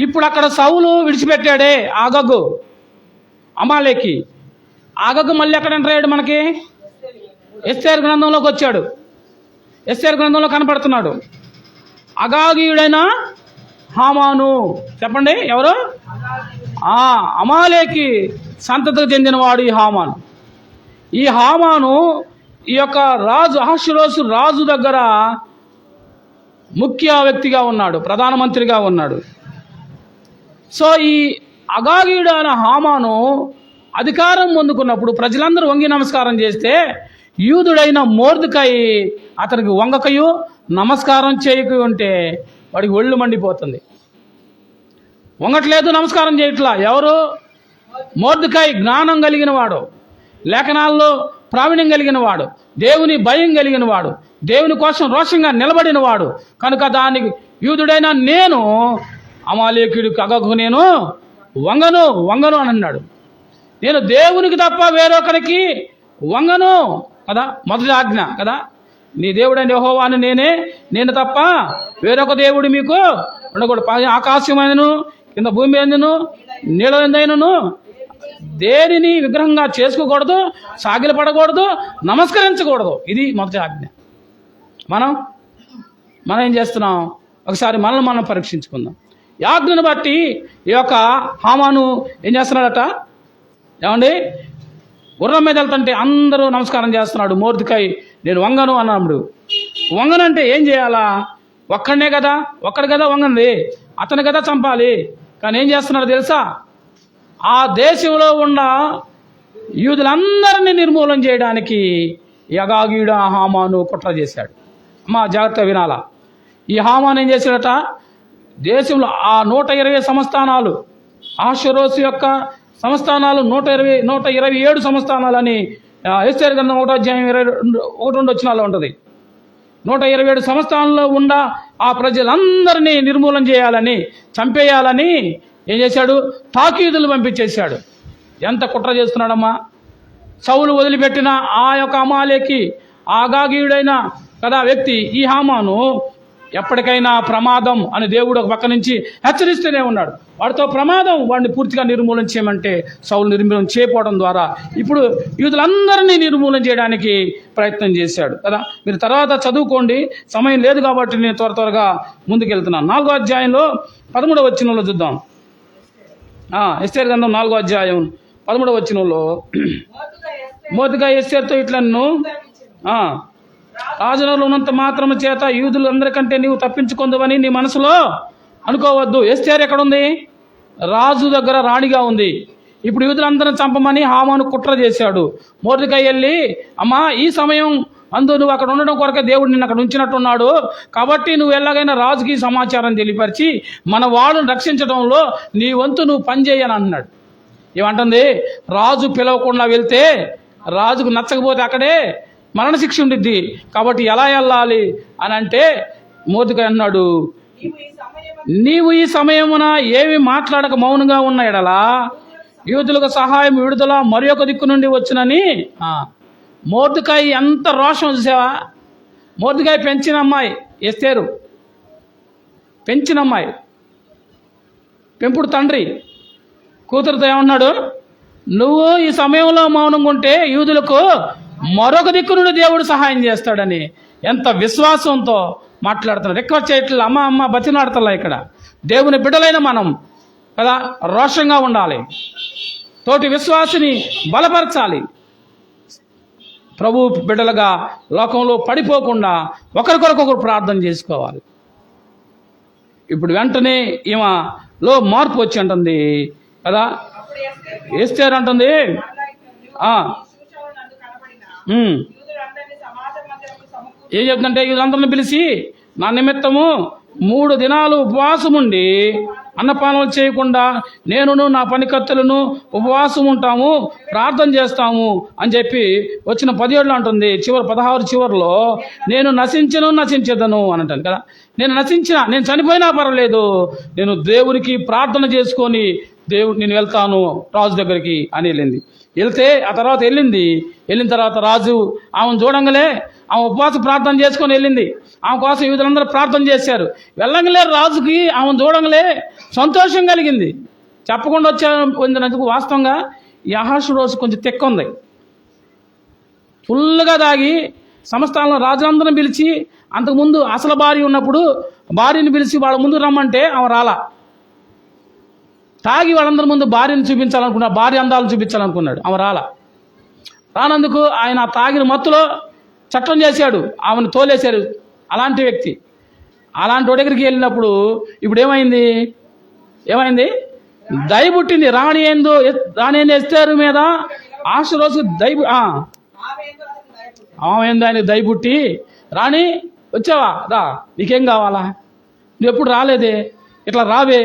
ఇప్పుడు అక్కడ సౌలు విడిచిపెట్టాడే అగగు అమాలేకి. అగగు మళ్ళీ ఎక్కడ ఎంటర్ అయ్యాడు? మనకి ఎస్తేరు గ్రంథంలోకి వచ్చాడు. ఎస్తేరు గ్రంథంలో కనపడుతున్నాడు. అగాగీయుడైన హామాను. చెప్పండి ఎవరు? అమాలేకి సంతతికి చెందినవాడు ఈ హామాను. ఈ హామాను ఈ యొక్క రాజు అహష్వేరోషు రాజు దగ్గర ముఖ్య వ్యక్తిగా ఉన్నాడు, ప్రధానమంత్రిగా ఉన్నాడు. సో ఈ అగాగీయుడు అనే హామాను అధికారం పొందుకున్నప్పుడు ప్రజలందరూ వంగి నమస్కారం చేస్తే యూదుడైన మొర్దెకై అతనికి వంగకయు నమస్కారం చేయక ఉంటే వాడికి ఒళ్ళు మండిపోతుంది. వంగట్లేదు, నమస్కారం చేయట్లా. ఎవరు? మొర్దెకై. జ్ఞానం కలిగిన వాడు, లేఖనాల్లో ప్రావీణ్యం కలిగిన వాడు, దేవుని భయం కలిగిన వాడు, దేవుని కోసం రోషంగా నిలబడిన వాడు. కనుక దానికి యూదుడైన నేను అమాలేకుడికి అగగు నేను వంగను అని అన్నాడు. నేను దేవునికి తప్ప వేరొకరికి వంగను కదా, మొదటి ఆజ్ఞ కదా. నీ దేవుడైన యెహోవా అని నేను తప్ప వేరొక దేవుడు మీకు ఉండకూడదు. ఆకాశమైనను కింద భూమి అయినను నీళ్ళ ఎందైనను దేనిని విగ్రహంగా చేసుకోకూడదు, సాగిలపడకూడదు, నమస్కరించకూడదు. ఇది మొదటి ఆజ్ఞ. మనం ఏం చేస్తున్నాం? ఒకసారి మనల్ని మనం పరీక్షించుకుందాం. ఈ ఆజ్ఞను బట్టి ఈ యొక్క హామాను ఏం చేస్తున్నాడట? ఏమండి, గుర్రం మీద వెళ్తుంటే అందరూ నమస్కారం చేస్తున్నాడు. మొర్దెకై నేను వంగను అన్నాడు. వంగనంటే ఏం చేయాలా? ఒక్కడే కదా వంగంది, అతను కదా చంపాలి. కానీ ఏం చేస్తున్నాడు తెలుసా? ఆ దేశంలో ఉన్న యూదులందరినీ నిర్మూలన చేయడానికి అగాగీయుడు హామాను కుట్ర చేశాడు. జాగ్రత్త వినాలా. ఈ హామాను ఏం చేశాడట? దేశంలో ఆ 120 సంస్థానాలు, అహష్వేరోషు యొక్క సంస్థానాలు 127 సంస్థానాలని ఎస్తేరు గ్రంథం 1వ అధ్యాయం 1-2 వచనాల్లో ఉంటుంది. 127 సంస్థానాల్లో ఉన్న ఆ ప్రజలందరినీ నిర్మూలన చేయాలని, చంపేయాలని ఏం చేశాడు? తాకీదులు పంపించేశాడు. ఎంత కుట్ర చేస్తున్నాడమ్మా! సౌలు వదిలిపెట్టిన ఆ యొక్క అమాలేకి అగాగీయుడైన కదా వ్యక్తి ఈ హామాను ఎప్పటికైనా ప్రమాదం అని దేవుడు ఒక పక్క నుంచి హెచ్చరిస్తూనే ఉన్నాడు. వాడితో ప్రమాదం, వాడిని పూర్తిగా నిర్మూలన చేయమంటే సౌలు నిర్మూలన చేయకపోవడం ద్వారా ఇప్పుడు యూదులందరినీ నిర్మూలన చేయడానికి ప్రయత్నం చేశాడు కదా. మీరు తర్వాత చదువుకోండి, సమయం లేదు కాబట్టి నేను త్వరగా ముందుకెళ్తున్నాను. 4వ అధ్యాయంలో 13వ వచనంలో చూద్దాం. ఎస్తేరు గ్రంథం 4వ అధ్యాయం 13వ వచనంలో మొర్దెకై ఎస్తేరుతో ఇట్లను రాజులో ఉన్నంత మాత్రం చేత యూదులు అందరికంటే నీవు తప్పించుకుందావని నీ మనసులో అనుకోవద్దు. ఎస్తేరు ఎక్కడుంది? రాజు దగ్గర రాణిగా ఉంది. ఇప్పుడు యూదులందరిని చంపమని హామాను కుట్ర చేశాడు. మొర్దెకై వెళ్ళి, అమ్మా ఈ సమయం నువ్వు అక్కడ ఉండడం కొరకే దేవుడు నిన్ను అక్కడ ఉంచినట్టున్నాడు, కాబట్టి నువ్వు ఎలాగైనా రాజుకి సమాచారం తెలియపరిచి మన వాళ్ళని రక్షించడంలో నీ వంతు నువ్వు పనిచేయని అంటున్నాడు. ఏమంటుంది? రాజు పిలవకుండా వెళ్తే రాజుకు నచ్చకపోతే అక్కడే మరణశిక్ష ఉండిద్ది, కాబట్టి ఎలా వెళ్ళాలి అని అంటే మొర్దెకై అన్నాడు, నీవు ఈ సమయమున ఏమి మాట్లాడక మౌనంగా ఉన్న ఎడలా యూదులకు సహాయం విడుదల మరి ఒక దిక్కు నుండి వచ్చునని. మొర్దెకై ఎంత రోషం చూసావా? మొర్దెకై పెంచిన అమ్మాయి ఎస్తేరు, పెంచిన అమ్మాయి, పెంపుడు తండ్రి కూతురుతో ఏమన్నాడు? నువ్వు ఈ సమయంలో మౌనంగా ఉంటే యూదులకు మరొక దిక్కు నుండి దేవుడు సహాయం చేస్తాడని ఎంత విశ్వాసంతో మాట్లాడుతున్నాడు. రిక్వెస్ట్ చేయట్లేదు, అమ్మ బతినాడుతలా. ఇక్కడ దేవుని బిడ్డలైన మనం కదా రోషంగా ఉండాలి, తోటి విశ్వాసిని బలపరచాలి, ప్రభు బిడ్డలుగా లోకంలో పడిపోకుండా ఒకరికొరకొకరు ప్రార్థన చేసుకోవాలి. ఇప్పుడు వెంటనే ఈమెలో మార్పు వచ్చి అంటుంది కదా. ఎస్తేరు అంటుంది, ఏం చెప్తుందంటే వీళ్ళందరిని పిలిచి నా నిమిత్తము 3 దినాలు ఉపవాసం ఉండి అన్నపానాలు చేయకుండా నేనును నా పనికత్తెలను ఉపవాసం ఉంటాము, ప్రార్థన చేస్తాము అని చెప్పి వచ్చిన 17 అంటుంది. 16 చివరిలో నేను నశించదను అని అంటాను కదా. నేను చనిపోయినా పర్వాలేదు, నేను దేవునికి ప్రార్థన చేసుకొని నేను వెళ్తాను రాజు దగ్గరికి అని వెళ్ళింది. వెళ్తే ఆ తర్వాత వెళ్ళిన తర్వాత రాజు ఆమెను చూడంగలే ఆమె ఉపవాస ప్రార్థన చేసుకొని వెళ్ళింది. ఆమె కోసం యూదులందరూ ప్రార్థన చేశారు. వెళ్ళంగలే రాజుకి ఆమెను చూడంగలే సంతోషం కలిగింది. చెప్పకుండా వచ్చినందుకు వాస్తవంగా ఈ అహష్వేరోషు కొంచెం తెక్క ఉంది. ఫుల్గా తాగి సంస్థానంలో రాజులందరిని పిలిచి, అంతకుముందు అసలు భార్య ఉన్నప్పుడు భార్యని పిలిచి వాళ్ళ ముందు రమ్మంటే ఆమె రాలా. తాగి వాళ్ళందరి ముందు భార్యను చూపించాలనుకున్నాడు, భార్య అందాలను చూపించాలనుకున్నాడు, ఆమె రానందుకు ఆయన తాగిన మత్తులో చట్టం చేశాడు, ఆమెను తోలేశారు. అలాంటి వ్యక్తి, అలాంటి దగ్గరికి వెళ్ళినప్పుడు ఇప్పుడు ఏమైంది? దయ పుట్టింది. రాణి ఏంది ఎస్తేరు మీద అహష్వేరోషు ఆమె ఏందో ఆయనకు దయ పుట్టి, రాణి వచ్చావా, రా, నీకేం కావాలా, నువ్వు ఎప్పుడు రాలేదే, ఇట్లా రావే,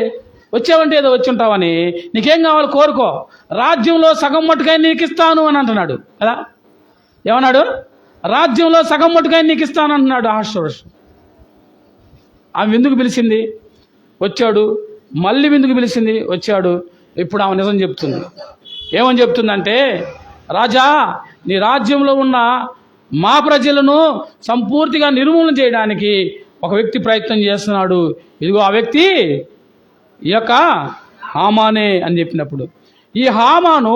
వచ్చావంటే ఏదో వచ్చి ఉంటావని, నీకేం కావాలి కోరుకో, రాజ్యంలో సగం మట్టుకై నీకు ఇస్తాను అని అంటున్నాడు కదా. ఏమన్నాడు? రాజ్యంలో సగం మట్టుకై నీకు ఇస్తాను అంటున్నాడు అహష్వేరోషు. ఆమె విందుకు పిలిచింది, వచ్చాడు. మళ్ళీ విందుకు పిలిచింది, వచ్చాడు. ఇప్పుడు ఆమె నిజం చెప్తుంది. ఏమని చెప్తుందంటే, రాజా, నీ రాజ్యంలో ఉన్న మా ప్రజలను సంపూర్తిగా నిర్మూలన చేయడానికి ఒక వ్యక్తి ప్రయత్నం చేస్తున్నాడు. ఇదిగో ఆ వ్యక్తి ఈ యొక్క హామానే అని చెప్పినప్పుడు, ఈ హామాను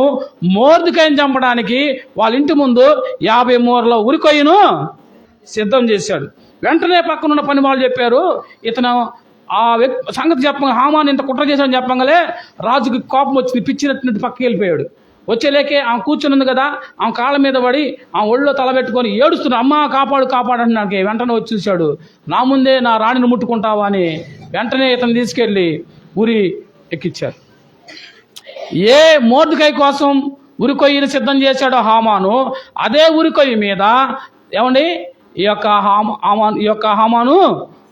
మొర్దెకైని చంపడానికి వాళ్ళ ఇంటి ముందు 50 మూరల ఉరికొయ్యను సిద్ధం చేశాడు. వెంటనే పక్కనున్న పని వాళ్ళు చెప్పారు, ఇతను ఆ వ్యక్తి సంగతి హామాను ఇంత కుట్ర చేశాడని చెప్పంగానే రాజుకి కోపం వచ్చింది, పిచ్చినట్టు పక్కకి వెళ్ళిపోయాడు. వచ్చేలేకే ఆమె కూర్చున్నది కదా, ఆమె కాళ్ళ మీద పడి ఆమె ఒళ్ళో తలబెట్టుకొని ఏడుస్తున్నాడు, అమ్మ కాపాడు అంటున్నాడు. వెంటనే వచ్చి చూశాడు, నా ముందే నా రాణిని ముట్టుకుంటావా అని వెంటనే ఇతను తీసుకెళ్ళి ఉరి ఎక్కించారు. ఏ మొర్దెకై కోసం ఉరికొయ్యను సిద్ధం చేశాడో హామాను, అదే ఉరికొయ్యి మీద ఈ యొక్క హామాను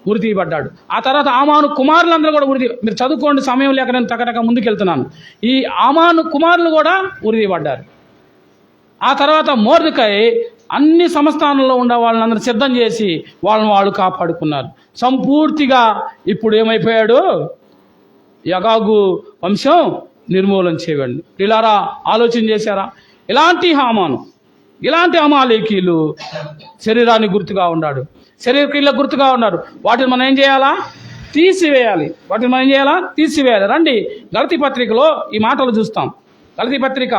ఉరి తీయబడ్డాడు. ఆ తర్వాత హామాను కుమారులందరూ కూడా మీరు చదువుకోండి, సమయం లేక నేను టకటక ముందుకెళ్తున్నాను. ఈ హామాను కుమారులు కూడా ఉరి తీయబడ్డారు. ఆ తర్వాత మొర్దెకై అన్ని సంస్థానంలో ఉండే వాళ్ళందరూ సిద్ధం చేసి వాళ్ళు కాపాడుకున్నారు. సంపూర్తిగా ఇప్పుడు ఏమైపోయాడు? యగాగు వంశం నిర్మూలన చేయబడింది. ఇలారా ఆలోచన చేశారా? ఇలాంటి అమాలేకీలు శరీరానికి గుర్తుగా ఉన్నాడు. శరీర క్రియలకు గుర్తుగా ఉన్నారు. వాటిని మనం ఏం చేయాలా? తీసివేయాలి. వాటిని మనం ఏం చేయాలా? తీసివేయాలి. రండి గలతీ పత్రికలో ఈ మాటలు చూస్తాం. గలతీ పత్రిక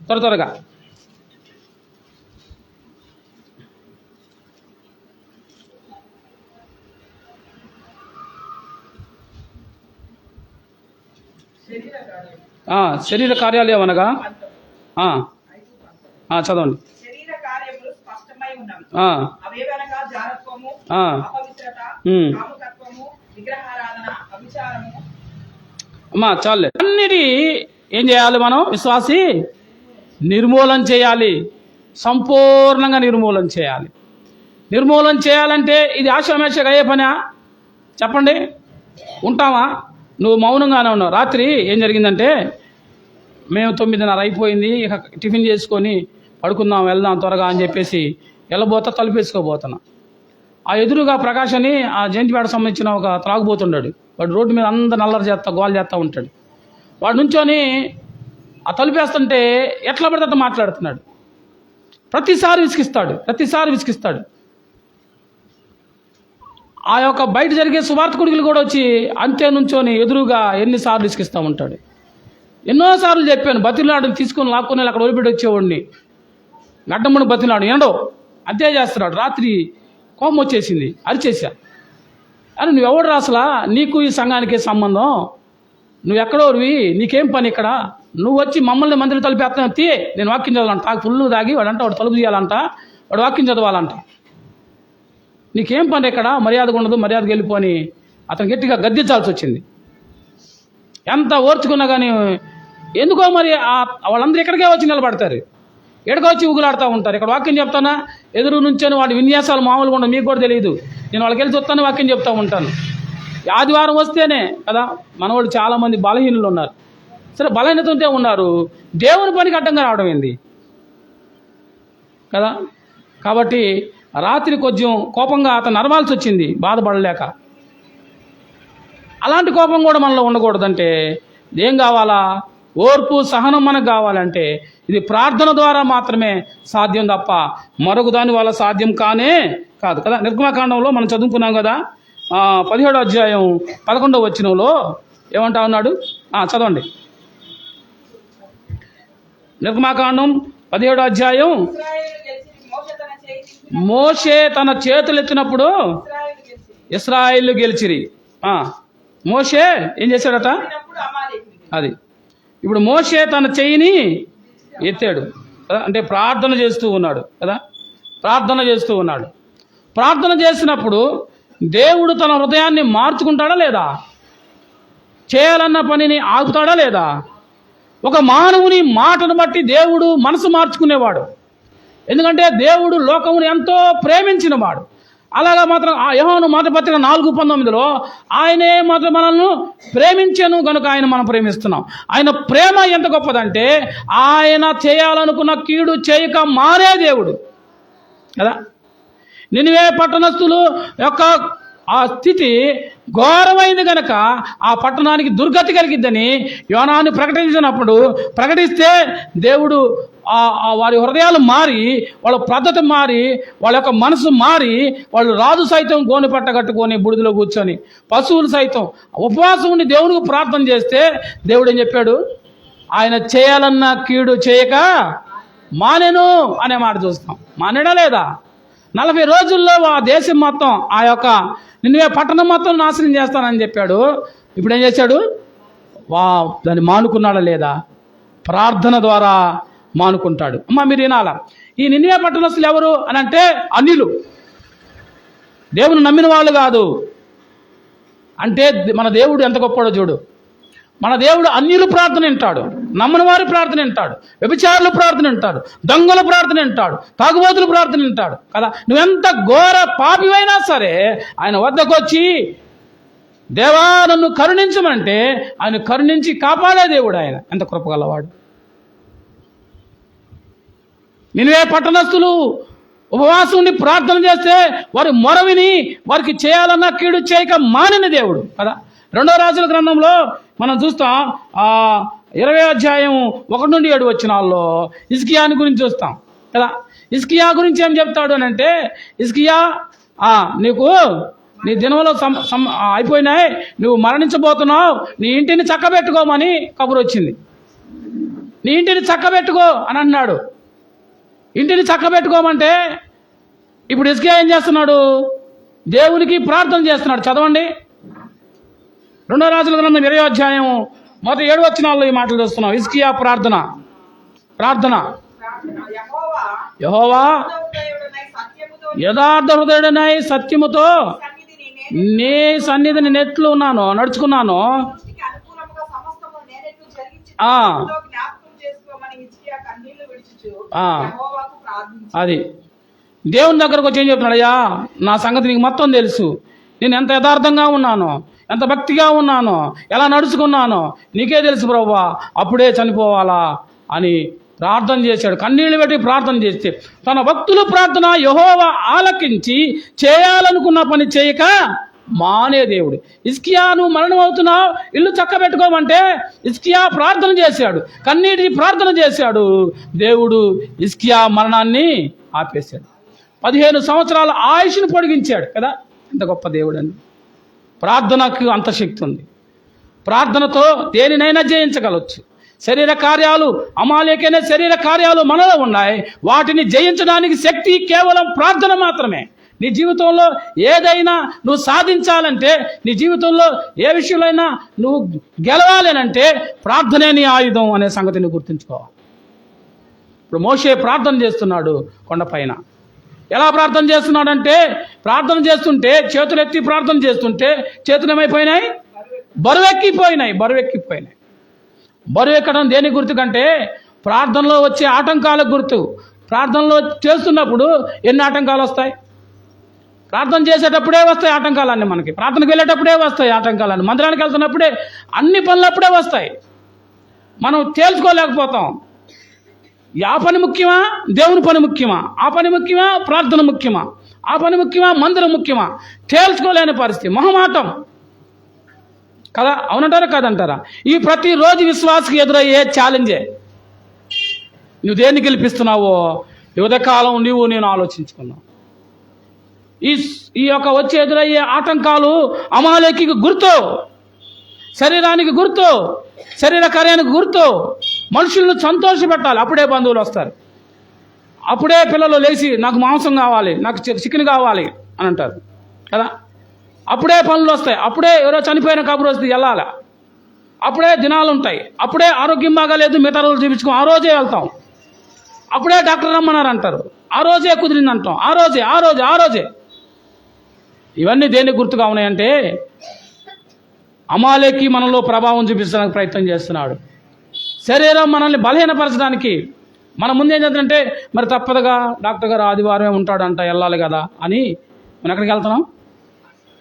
త్వరగా శరీర కార్యాలు ఏమనగా చదవండి. అమ్మా చాలే. అన్నిటి ఏం చేయాలి? మనం విశ్వాసి నిర్మూలన చేయాలి. సంపూర్ణంగా నిర్మూలన చేయాలి. నిర్మూలన చేయాలంటే ఇది ఆశామేషగా అయ్యే పనా? చెప్పండి. ఉంటామా? నువ్వు మౌనంగానే ఉన్నావు. రాత్రి ఏం జరిగిందంటే మేము 9:30 అయిపోయింది, ఇక టిఫిన్ చేసుకొని పడుకుందాం, వెళ్దాం త్వరగా అని చెప్పేసి వెళ్ళబోతా తలుపేసుకోబోతున్నా. ఆ ఎదురుగా ప్రకాష్ అని ఆ జయంతిపేట సంబంధించిన ఒక త్రాగుబోతుండాడు. వాడు రోడ్డు మీద అందరు నల్లరి చేస్తా గోల్ చేస్తూ ఉంటాడు. వాడు నుంచొని ఆ తలుపేస్తుంటే ఎట్లా పడితే అట్లా మాట్లాడుతున్నాడు. ప్రతిసారి విసిగిస్తాడు. ఆ యొక్క బయట జరిగే సువార్త కొడుకులు కూడా వచ్చి అంతే నుంచొని ఎదురుగా ఎన్నిసార్లు విసిగిస్తూ ఉంటాడు. ఎన్నోసార్లు చెప్పాను, బతిలాడిని తీసుకొని లాక్కొని అక్కడ వదిలిపెట్టి వచ్చేవాడిని. గడ్డమ్మని బతిలాడు ఎండో అంతే చేస్తున్నాడు. రాత్రి కోపం వచ్చేసింది, అరిచేసా. అని నువ్వెవడు రాసలా? నీకు ఈ సంఘానికే సంబంధం? నువ్వు ఎక్కడోరివి? నీకేం పని ఇక్కడ? నువ్వు వచ్చి మమ్మల్ని మందిని తలుపేస్తాను. తీ, నేను వాక్యం చదవాలంట. ఫుల్ తాగి వాడంట వాడు తలుపు తీయాలంట, వాడు వాక్యం చదవాలంట. నీకేం పని ఇక్కడ? మర్యాదగా ఉండదు, మర్యాదగా వెళ్ళిపోని అతను గట్టిగా గద్దించాల్సి వచ్చింది. ఎంత ఓర్చుకున్నా కానీ ఎందుకో మరి వాళ్ళందరూ ఇక్కడికే వచ్చి నిలబడతారు, ఎక్కడికో వచ్చి ఊగులాడుతూ ఉంటారు. ఇక్కడ వాక్యం చెప్తానా ఎదురు నుంచొని వాడి విన్యాసాలు మామూలుగా ఉండవు, మీకు కూడా తెలియదు. నేను వాళ్ళకి వెళ్ళి చూస్తాను, వాక్యం చెప్తూ ఉంటాను. ఆదివారం వస్తేనే కదా మన వాళ్ళు చాలామంది బలహీనులు ఉన్నారు. సరే బలహీనత ఉంటే ఉన్నారు, దేవుని పనికి అడ్డంగా రావడం ఏంది కదా. కాబట్టి రాత్రి కొంచెం కోపంగా అతను అరవాల్సి వచ్చింది, బాధపడలేక. అలాంటి కోపం కూడా మనలో ఉండకూడదంటే ఏం కావాలా? ఓర్పు సహనం మనకు కావాలంటే ఇది ప్రార్థన ద్వారా మాత్రమే సాధ్యం తప్ప మరొక దాని వల్ల సాధ్యం కానే కాదు కదా. నిర్గమకాండంలో మనం చదువుకున్నాం కదా, 17వ అధ్యాయం 11వ వచనంలో ఏమంటా ఉన్నాడు? చదవండి. నిర్గమకాండం 17వ అధ్యాయం. మోషే తన చేతులు ఎత్తినప్పుడు ఇశ్రాయేలు గెలిచిరి. మోషే ఏం చేశాడట? అది ఇప్పుడు మోషే తన చెయ్యిని ఎత్తాడు కదా, అంటే ప్రార్థన చేస్తూ ఉన్నాడు కదా. ప్రార్థన చేసినప్పుడు దేవుడు తన హృదయాన్ని మార్చుకుంటాడా లేదా? చేయాలన్న పనిని ఆగుతాడా లేదా? ఒక మానవుని మాటను బట్టి దేవుడు మనసు మార్చుకునేవాడు. ఎందుకంటే దేవుడు లోకమును ఎంతో ప్రేమించిన వాడు. అలాగా మాత్రం ఆ యోహాను మొదటి పత్రిక 4:19 ఆయనే మాత్రం మనల్ని ప్రేమించాను గనుక ఆయన మనం ప్రేమిస్తున్నాం. ఆయన ప్రేమ ఎంత గొప్పదంటే ఆయన చేయాలనుకున్న కీడు చేయక మానే దేవుడు కదా. నినివే పట్టణస్థులు యొక్క ఆ స్థితి ఘోరమైంది కనుక ఆ పట్టణానికి దుర్గతి కలిగిద్దని యోనాను ప్రకటిస్తే దేవుడు వారి హృదయాలు మారి, వాళ్ళ పద్ధతి మారి, వాళ్ళ యొక్క మనసు మారి, వాళ్ళు రాజు సైతం గోని పట్ట కట్టుకొని బుడిదలో కూర్చొని, పశువులు సైతం ఉపవాసం ఉండి దేవునికి ప్రార్థన చేస్తే దేవుడు ఏం చెప్పాడు? ఆయన చేయాలన్న కీడు చేయక మానెను అనే మాట చూస్తాం. మానేడా లేదా? 40 రోజుల్లో ఆ దేశం మొత్తం, ఆ యొక్క నిన్నే పట్టణం మొత్తం నాశనం చేస్తానని చెప్పాడు. ఇప్పుడు ఏం చేశాడు? దాన్ని మానుకున్నాడా లేదా? ప్రార్థన ద్వారా మానుకుంటాడు. అమ్మ మీరు వినాలా, ఈ నినివే పట్టణస్తులు ఎవరు అని అంటే అన్యులు, దేవుని నమ్మిన వాళ్ళు కాదు. అంటే మన దేవుడు ఎంత గొప్పడో చూడు. మన దేవుడు అన్యులు ప్రార్థన వింటాడు, నమ్మని వారి ప్రార్థన వింటాడు, వ్యభిచారుల ప్రార్థన వింటాడు, దొంగల ప్రార్థన వింటాడు, తాగుబోతుల ప్రార్థన వింటాడు కదా. నువ్వెంత ఘోర పాపివైనా సరే ఆయన వద్దకు వచ్చి దేవా నన్ను కరుణించమంటే ఆయన కరుణించి కాపాడే దేవుడు. ఆయన ఎంత కృపగలవాడు. నినివే పట్టణస్తులు ఉపవాసం ఉండి ప్రార్థన చేస్తే వారి మొరవిని వారికి చేయాలన్న కీడు చేయక మానిన దేవుడు కదా. 2వ రాజుల గ్రంథంలో మనం చూస్తాం, 20వ అధ్యాయం 1-7 వచనాల్లో హిజ్కియాని గురించి చూస్తాం. కదా. హిజ్కియా గురించి ఏం చెప్తాడు అని అంటే, హిజ్కియా నీకు నీ దినంలో అయిపోయినాయి, నువ్వు మరణించబోతున్నావు, నీ ఇంటిని చక్కబెట్టుకోమని కబురు వచ్చింది. నీ ఇంటిని చక్కబెట్టుకో అని అన్నాడు. ఇంటిని చక్కబెట్టుకోమంటే ఇప్పుడు హిజ్కియా ఏం చేస్తున్నాడు? దేవునికి ప్రార్థన చేస్తున్నాడు. చదవండి 2 రాజుల గ్రంథం 20వ అధ్యాయం మొదటి 7 వచనాల్లో ఈ మాటలు చూస్తున్నాం. హిజ్కియా ప్రార్థన యెహోవా యథార్థ హృదయుడనై సత్యముతో నీ సన్నిధిని నడుచుకున్నాను. అది దేవుని దగ్గరకు వచ్చి ఏం చెప్తున్నాడు? అయ్యా, నా సంగతి నీకు మొత్తం తెలుసు. నేను ఎంత యథార్థంగా ఉన్నానో, ఎంత భక్తిగా ఉన్నానో, ఎలా నడుచుకున్నానో నీకే తెలుసు ప్రభువా. అప్పుడే చనిపోవాలా అని ప్రార్థన చేశాడు. కన్నీళ్లు పెట్టి ప్రార్థన చేస్తే తన భక్తుల ప్రార్థన యెహోవా ఆలకించి చేయాలనుకున్న పని చేయక మానే దేవుడు. హిజ్కియా నువ్వు మరణం అవుతున్నావు, ఇల్లు చక్కబెట్టుకోమంటే హిజ్కియా ప్రార్థన చేశాడు, కన్నీటి ప్రార్థన చేశాడు. దేవుడు హిజ్కియా మరణాన్ని ఆపేశాడు. 15 సంవత్సరాల ఆయుష్ను పొడిగించాడు కదా. ఎంత గొప్ప దేవుడు అండి. ప్రార్థనకు అంత శక్తి ఉంది. ప్రార్థనతో దేనినైనా జయించగలవచ్చు. శరీర కార్యాలు, అమాలేకైన శరీర కార్యాలు మనలో ఉన్నాయి. వాటిని జయించడానికి శక్తి కేవలం ప్రార్థన మాత్రమే. నీ జీవితంలో ఏదైనా నువ్వు సాధించాలంటే, నీ జీవితంలో ఏ విషయంలో నువ్వు గెలవాలనంటే ప్రార్థనే నీ ఆయుధం అనే సంగతిని గుర్తుంచుకోవాలి. ఇప్పుడు మోషే ప్రార్థన చేస్తున్నాడు కొండపైన. ఎలా ప్రార్థన చేస్తున్నాడంటే, ప్రార్థన చేస్తుంటే చేతులు ఎత్తి ప్రార్థన చేస్తుంటే చేతులు ఏమైపోయినాయి? బరువెక్కిపోయినాయి. బరువు ఎక్కడం దేని గుర్తు కంటే ప్రార్థనలో వచ్చే ఆటంకాలకు గుర్తు. ప్రార్థనలో చేస్తున్నప్పుడు ఎన్ని ఆటంకాలు వస్తాయి? ప్రార్థన చేసేటప్పుడే వస్తాయి ఆటంకాలన్నీ. మనకి ప్రార్థనకు వెళ్ళేటప్పుడే వస్తాయి ఆటంకాలన్నీ. మందిరానికి వెళ్తున్నప్పుడే, అన్ని పనులప్పుడే వస్తాయి. మనం తేల్చుకోలేకపోతాం. ఆ పని ముఖ్యమా, దేవుని పని ముఖ్యమా? ఆ పని ముఖ్యమా, ప్రార్థన ముఖ్యమా? ఆ పని ముఖ్యమా, మందిరం ముఖ్యమా? తేల్చుకోలేని పరిస్థితి, మొహమాటం కదా. అవునంటారా కాదంటారా? ఈ ప్రతిరోజు విశ్వాసకి ఎదురయ్యే ఛాలెంజే. నువ్వు దేన్ని గెలిపిస్తున్నావో యువతకాలం నేను ఆలోచించుకున్నావు. ఈ యొక్క వచ్చి ఎదురయ్యే ఆటంకాలు అమాలేకి గుర్తు, శరీరానికి గుర్తు, శరీర కార్యానికి గుర్తు. మనుషులను సంతోషపెట్టాలి, అప్పుడే బంధువులు వస్తారు. అప్పుడే పిల్లలు లేచి నాకు మాంసం కావాలి, నాకు చికెన్ కావాలి అని అంటారు కదా. అప్పుడే పనులు వస్తాయి. అప్పుడే ఎవరో చనిపోయిన కబురు వస్తుంది, వెళ్ళాలి. అప్పుడే దినాలు ఉంటాయి. అప్పుడే ఆరోగ్యం బాగాలేదు, మిగతా రోజులు చూపించుకో, ఆ రోజే వెళ్తాం. అప్పుడే డాక్టర్ రమ్మన్నారు అంటారు, ఆ రోజే కుదిరింది అంటాం. ఆ రోజే ఇవన్నీ దేనికి గుర్తుగా ఉన్నాయంటే, అమాలేకి మనలో ప్రభావం చూపించడానికి ప్రయత్నం చేస్తున్నాడు. శరీరం మనల్ని బలహీనపరచడానికి. మన ముందేం చేద్దంటే, మరి తప్పదుగా డాక్టర్ గారు ఆదివారమే ఉంటాడంట, వెళ్ళాలి కదా అని మనం ఎక్కడికి వెళ్తున్నాం?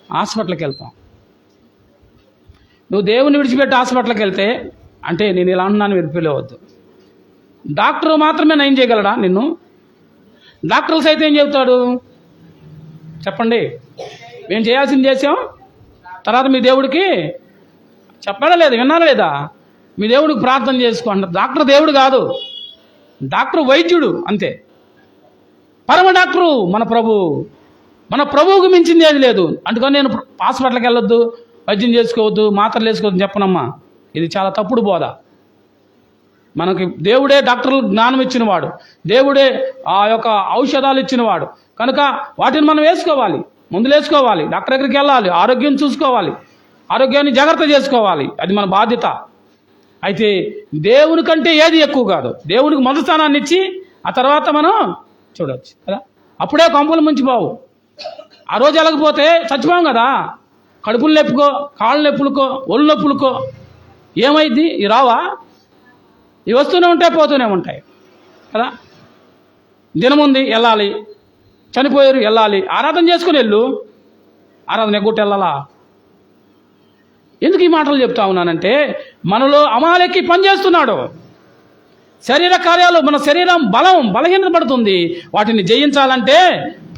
హాస్పిటల్కి వెళ్తాం. నువ్వు దేవుని విడిచిపెట్టి హాస్పిటల్కి వెళ్తే, అంటే నేను ఇలా అన్నాను విడిపిలేవద్దు, డాక్టర్ మాత్రమే నయం చేయగలడా నిన్ను? డాక్టర్లు సైతం ఏం చెబుతాడు చెప్పండి? మేము చేయాల్సింది చేసాం, తర్వాత మీ దేవుడికి చెప్పాడా లేదా, విన్నారా లేదా? మీ దేవుడికి ప్రార్థన చేసుకో అంటారు. డాక్టర్ దేవుడు కాదు, డాక్టర్ వైద్యుడు అంతే. పరమ డాక్టరు మన ప్రభువుకు మించింది ఏది లేదు. అందుకని నేను హాస్పిటల్కి వెళ్ళొద్దు, వైద్యం చేసుకోవద్దు, మాత్రలు వేసుకోవద్దు చెప్పనమ్మా. ఇది చాలా తప్పుడు బోధ. మనకి దేవుడే డాక్టర్లు జ్ఞానం ఇచ్చినవాడు, దేవుడే ఆ యొక్క ఔషధాలు ఇచ్చినవాడు. కనుక వాటిని మనం వేసుకోవాలి, మందులు వేసుకోవాలి, డాక్టర్ దగ్గరికి వెళ్ళాలి, ఆరోగ్యం చూసుకోవాలి, ఆరోగ్యాన్ని జాగ్రత్త చేసుకోవాలి. అది మన బాధ్యత. అయితే దేవుని కంటే ఏది ఎక్కువ కాదు. దేవునికి మొదటి స్థానాన్ని ఇచ్చి ఆ తర్వాత మనం చూడవచ్చు కదా. అప్పుడే కొంపలు ముంచిపోవు. ఆ రోజు వెళ్ళకపోతే చచ్చిపోం కదా. కడుపులు నొప్పుకో, కాళ్ళు నొప్పులకో, ఒళ్ళు నొప్పులకో ఏమైంది? ఈ రావా? ఇవి వస్తూనే ఉంటాయి, పోతూనే ఉంటాయి కదా. దినముంది వెళ్ళాలి, చనిపోయారు వెళ్ళాలి, ఆరాధన చేసుకుని వెళ్ళు. ఆరాధన ఎగ్గొట్టి వెళ్ళాలా? ఎందుకు ఈ మాటలు చెప్తా ఉన్నానంటే, మనలో అమాలేకి పనిచేస్తున్నాడు. శరీర కార్యాలు, మన శరీరం బలహీనపడుతుంది. వాటిని జయించాలంటే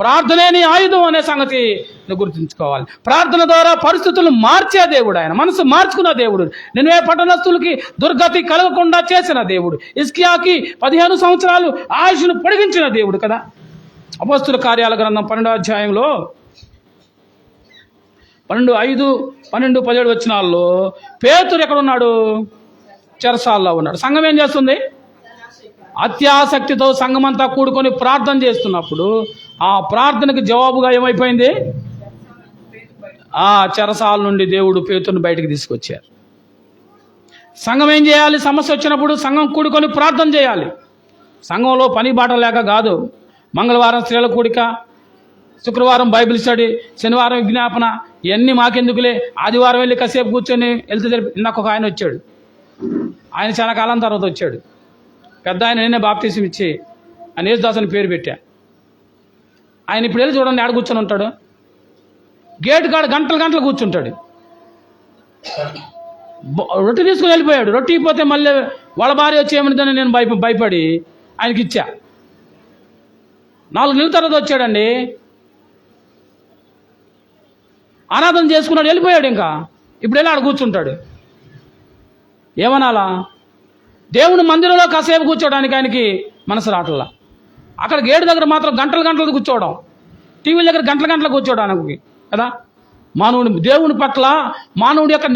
ప్రార్థనే నీ ఆయుధం అనే సంగతి నువ్వు గుర్తుంచుకోవాలి. ప్రార్థన ద్వారా పరిస్థితులు మార్చే దేవుడు ఆయన, మనసు మార్చుకున్న దేవుడు, నినవే పట్టణస్థులకి దుర్గతి కలగకుండా చేసిన దేవుడు, హిజ్కియాకి 15 సంవత్సరాలు ఆయుష్ను పొడిగించిన దేవుడు కదా. అపోస్తుల కార్యాల గ్రంథం 12వ అధ్యాయంలో 12:5, 12, 17 వచనాల్లో పేతురు ఎక్కడున్నాడు? చెరసాల్లో ఉన్నాడు. సంఘం ఏం చేస్తుంది? అత్యాసక్తితో సంఘమంతా కూడుకొని ప్రార్థన చేస్తున్నప్పుడు ఆ ప్రార్థనకు జవాబుగా ఏమైపోయింది? ఆ చెరసాల నుండి దేవుడు పేతురుని బయటకు తీసుకొచ్చారు. సంఘం ఏం చేయాలి? సమస్య వచ్చినప్పుడు సంఘం కూడుకొని ప్రార్థన చేయాలి. సంఘంలో పని బాట లేక కాదు. మంగళవారం స్త్రీల కూడిక, శుక్రవారం బైబిల్ స్టడీ, శనివారం విజ్ఞాపన, ఇవన్నీ మాకెందుకులే, ఆదివారం వెళ్ళి కాసేపు కూర్చొని వెళ్తే నాకు ఒక ఆయన వచ్చాడు. ఆయన చాలా కాలం తర్వాత వచ్చాడు. పెద్ద ఆయన, నేనే బాప్తీసం ఇచ్చి ఆయన యేసుదాస్ అని పేరు పెట్టా. ఆయన ఇప్పుడు వెళ్ళి చూడండి ఆడ కూర్చొని ఉంటాడు. గేటు కాడ గంటలు కూర్చుంటాడు. రొట్టె తీసుకుని వెళ్ళిపోయాడు. రొట్టె ఇపోతే మళ్ళీ వాళ్ళ భార్య వచ్చి ఏమనిదని నేను భయపడి ఆయనకి ఇచ్చా. 4 నెలల తర్వాత వచ్చాడండి. ఆరాధన చేసుకున్నాడు, వెళ్ళిపోయాడు. ఇంకా ఇప్పుడు వెళ్ళి ఆడ కూర్చుంటాడు. ఏమనాలా? దేవుని మందిరంలో కాసేపు కూర్చోడానికి ఆయనకి మనసు రావట్లా. అక్కడ గేటు దగ్గర మాత్రం గంటలు కూర్చోవడం, టీవీల దగ్గర గంటలు కూర్చోవడానికి కదా. దేవుని పట్ల మానవుడి యొక్క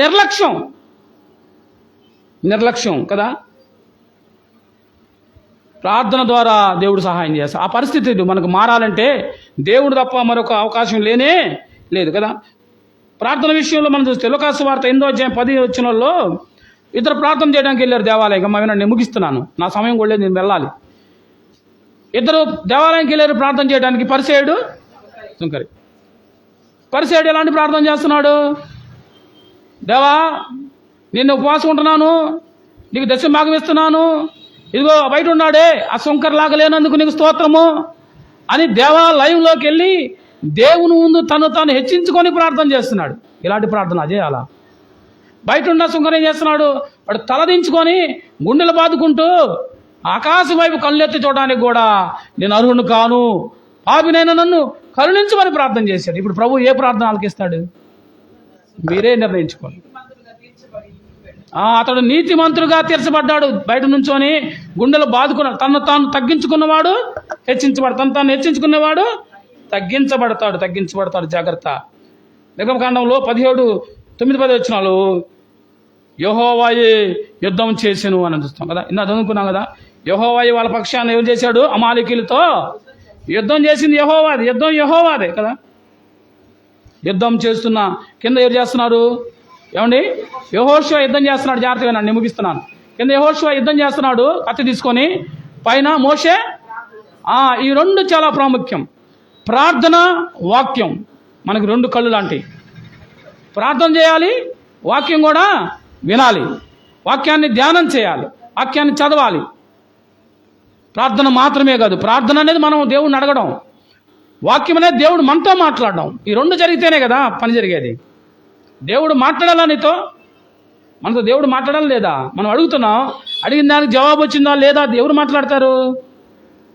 నిర్లక్ష్యం కదా. ప్రార్థన ద్వారా దేవుడు సహాయం చేస్తాడు. ఆ పరిస్థితి మనకు మారాలంటే దేవుడు తప్ప మరొక అవకాశం లేనే లేదు కదా. ప్రార్థన విషయంలో మనం చూస్తే లూకాసు వార్త 8వ అధ్యాయం 10 వచనంలో ఇద్దరు ప్రార్థన చేయడానికి వెళ్ళారు దేవాలయం. నేను ముగిస్తున్నాను, నా సమయం కూడా లేదు, నేను వెళ్ళాలి. ఇద్దరు దేవాలయంకి వెళ్ళారు ప్రార్థన చేయడానికి. పరిసేయుడు, సుంకరి. పరిసేయుడు ఎలాంటి ప్రార్థన చేస్తున్నాడు? దేవా, నేను ఉపవాసం ఉంటున్నాను, నీకు దశభాగం ఇస్తున్నాను, ఇదిగో బయట ఉన్నాడే ఆ సుంకర్ లాగా లేనందుకు నీకు స్తోత్రము అని దేవాలయంలోకి వెళ్ళి దేవుని ముందు తాను హెచ్చించుకొని ప్రార్థన చేస్తున్నాడు. ఇలాంటి ప్రార్థన చేయాలా? బయట ఉన్న సుంకర్ ఏం చేస్తున్నాడు? వాడు తలదించుకొని గుండెలు బాదుకుంటూ ఆకాశం వైపు కళ్ళెత్తి చూడడానికి కూడా నేను అర్హును కాను, పాపినైనా నన్ను కరుణించమని ప్రార్థన చేశాడు. ఇప్పుడు ప్రభు ఏ ప్రార్థన ఆలకిస్తాడు? మీరే నిర్ణయించుకోండి. అతడు నీతిమంతుడుగా తీర్చబడ్డాడు. బయట నుంచొని గుండెలు బాదుకున్నాడు. తను తాను తగ్గించుకున్నవాడు హెచ్చించబడతాడు, తాను హెచ్చించుకున్నవాడు తగ్గించబడతాడు. జాగ్రత్త. నిర్గమకాండంలో 17:9-10 వచనాలు యెహోవాయే యుద్ధం చేసెను అని చూస్తాం కదా. ఇందా చదువుకున్నాం కదా. యెహోవాయే వాళ్ళ పక్షాన్ని ఏం చేశాడు? అమాలేకీయులతో యుద్ధం చేసింది యెహోవాది. యుద్ధం యెహోవాదే కదా. యుద్ధం చేస్తున్న కింద ఎవరు చేస్తున్నారు? ఏమండి? యెహోషువ యుద్ధం చేస్తున్నాడు. జాగ్రత్తగా నేను ముగిస్తున్నాను. కింద యెహోషువ యుద్ధం చేస్తున్నాడు కత్తి తీసుకొని, పైన మోషే. ఈ 2 చాలా ప్రాముఖ్యం. ప్రార్థన, వాక్యం మనకి 2 కళ్ళు లాంటివి. ప్రార్థన చేయాలి, వాక్యం కూడా వినాలి, వాక్యాన్ని ధ్యానం చేయాలి, వాక్యాన్ని చదవాలి. ప్రార్థన మాత్రమే కాదు, ప్రార్థన అనేది మనం దేవుడిని అడగడం, వాక్యం అనేది దేవుడు మనతో మాట్లాడడం. ఈ 2 జరిగితేనే కదా పని జరిగేది. దేవుడు మాట్లాడాలా నీతో? మనతో దేవుడు మాట్లాడాలి లేదా? మనం అడుగుతున్నాం, అడిగిన దానికి జవాబు వచ్చిందా లేదా? ఎవరు మాట్లాడతారు?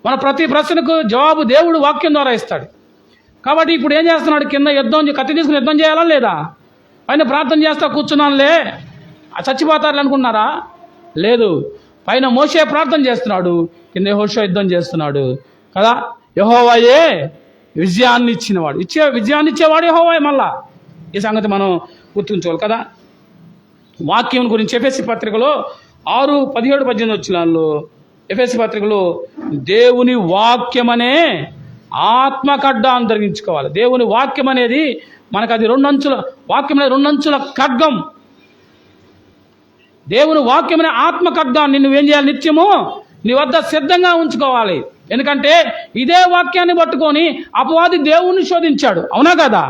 మన ప్రతి ప్రశ్నకు జవాబు దేవుడు వాక్యం ద్వారా ఇస్తాడు. కాబట్టి ఇప్పుడు ఏం చేస్తున్నాడు? కింద కత్తి తీసుకుని యుద్ధం చేయాలా లేదా? పైన ప్రార్థన చేస్తా కూర్చున్నానులే, చచ్చిపోతారు అనుకున్నారా? లేదు. పైన మోషే ప్రార్థన చేస్తున్నాడు, కింద యెహోషువ యుద్ధం చేస్తున్నాడు కదా. యెహోవాయే విజయాన్ని ఇచ్చేవాడు యెహోవాయే. మళ్ళా ఈ సంగతి మనం గుర్తుంచుకోవాలి కదా. వాక్యం గురించి ఎఫెసీ పత్రికలో 6:17-18 వచనాల్లో ఎఫెసీ పత్రికలో దేవుని వాక్యం అనే ఆత్మఖడ్గాన్ని ధరించుకోవాలి. దేవుని వాక్యం అనేది మనకు అది 2 అంచుల వాక్యం అనేది 2 అంచుల ఖడ్గం. దేవుని వాక్యం అనే ఆత్మఖడ్గాన్ని నువ్వేం చేయాలి? నిత్యము నీ వద్ద సిద్ధంగా ఉంచుకోవాలి. ఎందుకంటే ఇదే వాక్యాన్ని పట్టుకొని అపవాది దేవుణ్ణి శోధించాడు. అవునా కదా?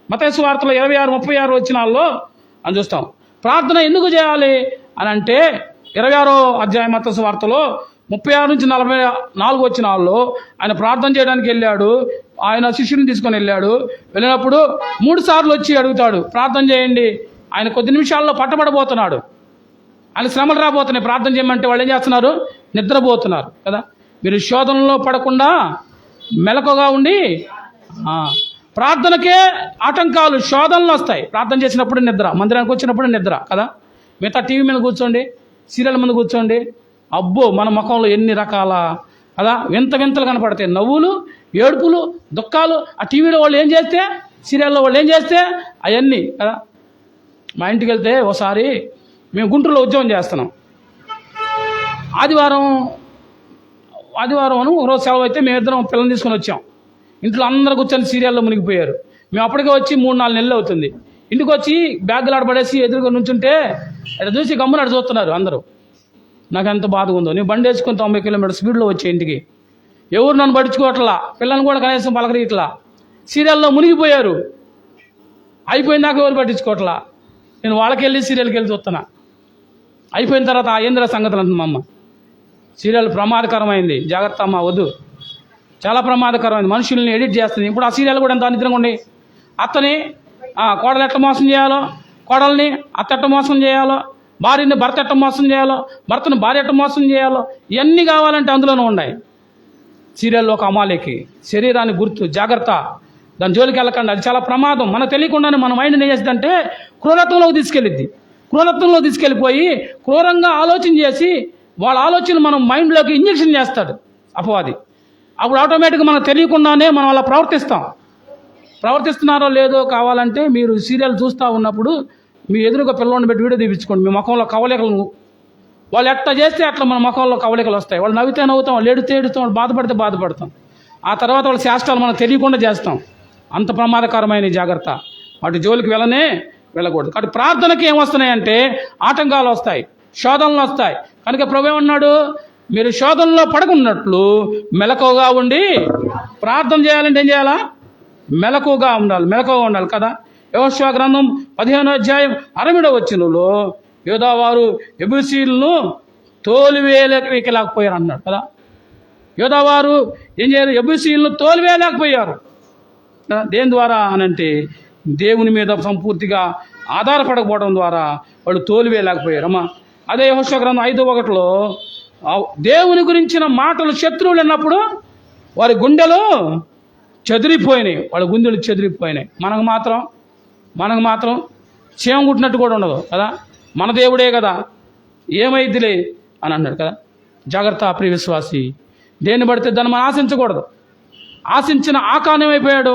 మత్తయి సువార్తలో 26-36 వచనాల్లో అని చూస్తాం. ప్రార్థన ఎందుకు చేయాలి అని అంటే 26వ అధ్యాయం మత్తయి సువార్తలో 36-44 వచనాల్లో ఆయన ప్రార్థన చేయడానికి వెళ్ళాడు. ఆయన శిష్యుని తీసుకొని వెళ్ళినప్పుడు 3 సార్లు వచ్చి అడుగుతాడు, ప్రార్థన చేయండి. ఆయన కొద్ది నిమిషాల్లో పట్టబడబోతున్నాడు. ఆయన శ్రమలు రాబోతున్నాయి. ప్రార్థన చేయమంటే వాళ్ళు ఏం చేస్తున్నారు? నిద్రపోతున్నారు కదా. మీరు శోధనలో పడకుండా మెలకుగా ఉండి ప్రార్థనకే ఆటంకాలు శోధనలు వస్తాయి. ప్రార్థన చేసినప్పుడు నిద్ర, మందిరానికి వచ్చినప్పుడు నిద్ర కదా. మిగతా టీవీ మీద కూర్చోండి, సీరియల్ ముందు కూర్చోండి, అబ్బో మన ముఖంలో ఎన్ని రకాల కదా వింత వింతలు కనపడతాయి. నవ్వులు, ఏడుపులు, దుఃఖాలు. ఆ టీవీలో వాళ్ళు ఏం చేస్తే, సీరియల్లో వాళ్ళు ఏం చేస్తే అవన్నీ కదా. మా ఇంటికి వెళ్తే ఒకసారి మేము గుంటూరులో ఉద్యోగం చేస్తున్నాం. ఆదివారం ఒకరోజు సెలవు అయితే మేమిద్దరం పిల్లల్ని తీసుకొని వచ్చాం. ఇంట్లో అందరూ కూర్చొని సీరియల్లో మునిగిపోయారు. మేము అప్పటికే వచ్చి 3-4 నెలలు అవుతుంది. ఇంటికి వచ్చి బ్యాగులు ఆడబడేసి ఎదురుగా నుంచుంటే అది చూసి గమ్మునాడు చూస్తున్నారు అందరూ. నాకు ఎంత బాధగా ఉందో. నేను బండి వేసుకొని 90 కిలోమీటర్ స్పీడ్లో వచ్చే ఇంటికి. ఎవరు నన్ను పడుచుకోవట్లా, పిల్లల్ని కూడా కనీసం పలకరియట్లా. సీరియల్లో మునిగిపోయారు. అయిపోయిన దాకా ఎవరు పట్టించుకోవట్లా. నేను వాళ్ళకి వెళ్ళి సీరియల్కి వెళ్ళి చూస్తున్నా. అయిపోయిన తర్వాత ఆ ఏంద్ర సంగతులు అంటుంది మా అమ్మ. సీరియల్ ప్రమాదకరమైంది, జాగ్రత్త అమ్మ, వద్దు, చాలా ప్రమాదకరమైంది, మనుషుల్ని ఎడిట్ చేస్తుంది. ఇప్పుడు ఆ సీరియల్ కూడా ఎంత అనిద్రంగా ఉండి, అత్తని కోడలు ఎట్ట మోసం చేయాలో, కోడల్ని అత్త ఎట్ట మోసం చేయాలో, భార్యని భర్త ఎట్ట మోసం చేయాలో, భర్తను భార్య ఎట్ట మోసం చేయాలో, ఇవన్నీ కావాలంటే అందులోనే ఉన్నాయి. సీరియల్లో ఒక అమాలేకి, శరీరాన్ని గుర్తు, జాగ్రత్త, దాని జోలికి వెళ్ళకండి, అది చాలా ప్రమాదం. మనకు తెలియకుండానే మన మైండ్ని ఏం చేస్తుందంటే క్రూరత్వంలోకి తీసుకెళ్ళిద్ది. క్రూరత్వంలో తీసుకెళ్ళిపోయి క్రూరంగా ఆలోచన చేసి వాళ్ళ ఆలోచన మనం మైండ్లోకి ఇంజెక్షన్ చేస్తాడు అపవాది. అప్పుడు ఆటోమేటిక్గా మనకు తెలియకుండానే మనం అలా ప్రవర్తిస్తున్నారో లేదో కావాలంటే మీరు సీరియల్ చూస్తూ ఉన్నప్పుడు మీ ఎదురుగా పిల్లల్ని పెట్టి వీడియో తీపించుకోండి. మీ ముఖంలో కవలికలు, వాళ్ళు ఎట్లా చేస్తే అట్లా మన ముఖంలో కవలికలు వస్తాయి. వాళ్ళు నవ్వితే నవ్వుతాం, వాళ్ళు ఏడితే ఏడుస్తాం, వాళ్ళు బాధపడితే బాధపడతాం. ఆ తర్వాత వాళ్ళ శాస్త్రాలు మనకు తెలియకుండా చేస్తాం. అంత ప్రమాదకరమైన జాగ్రత్త. వాటి జోలికి వెళ్ళకూడదు. కాబట్టి ప్రార్థనకి ఏమొస్తున్నాయంటే ఆటంకాలు వస్తాయి, శోధనలు వస్తాయి. కనుక ప్రభు ఏమన్నాడు, మీరు శోధనలో పడకున్నట్లు మెలకువగా ఉండి ప్రార్థన చేయాలంటే ఏం చేయాలా? మెలకువగా ఉండాలి కదా. యెహోషువ గ్రంథం 15వ అధ్యాయం 6వ వచనంలో యోధావారు యెబూసీయులను తోలివేయలేకపోయారు అన్నాడు కదా. యోధావారు ఏం చేయారు? యెబూసీయులను తోలివేయలేకపోయారు. దేని ద్వారా అనంటే దేవుని మీద సంపూర్తిగా ఆధారపడకపోవడం ద్వారా వాళ్ళు తోలివేయలేకపోయారు అమ్మా. అదే యెహోషువ గ్రంథం 5:1 దేవుని గురించిన మాటలు శత్రువులు అన్నప్పుడు వారి గుండెలు చెదిరిపోయినాయి, వాళ్ళ గుండెలు చెదిరిపోయినాయి. మనకు మాత్రం చీమ కుట్టినట్టు కూడా ఉండదు కదా. మన దేవుడే కదా, ఏమైద్దిలే అని అన్నాడు కదా. జాగ్రత్త ప్రియ విశ్వాసి, దేన్ని పడితే దాన్ని మనం ఆశించకూడదు. ఆశించిన ఆకాను ఏమైపోయాడు?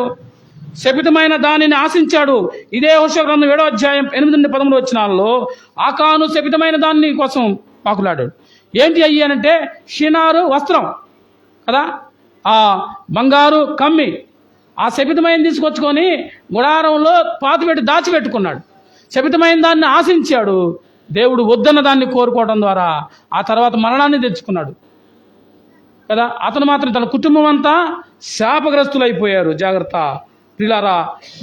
శపితమైన దానిని ఆశించాడు. ఇదే యెహోషువ గ్రంథం 7వ అధ్యాయం 8-13 వచనాల్లో ఆకాను శపితమైన దాన్ని కోసం పాకులాడాడు. ఏంటి అయ్యి అనంటే షినారు వస్త్రం కదా, ఆ బంగారు కమ్మి, ఆ శపితమైన తీసుకొచ్చుకొని గుడారంలో పాతిపెట్టి దాచిపెట్టుకున్నాడు. శపితమైన దాన్ని ఆశించాడు. దేవుడు వద్దన్న దాన్ని కోరుకోవడం ద్వారా ఆ తర్వాత మరణాన్ని తెచ్చుకున్నాడు కదా. అతను మాత్రం తన కుటుంబం అంతా శాపగ్రస్తులైపోయారు. జాగ్రత్త ప్రియులారా,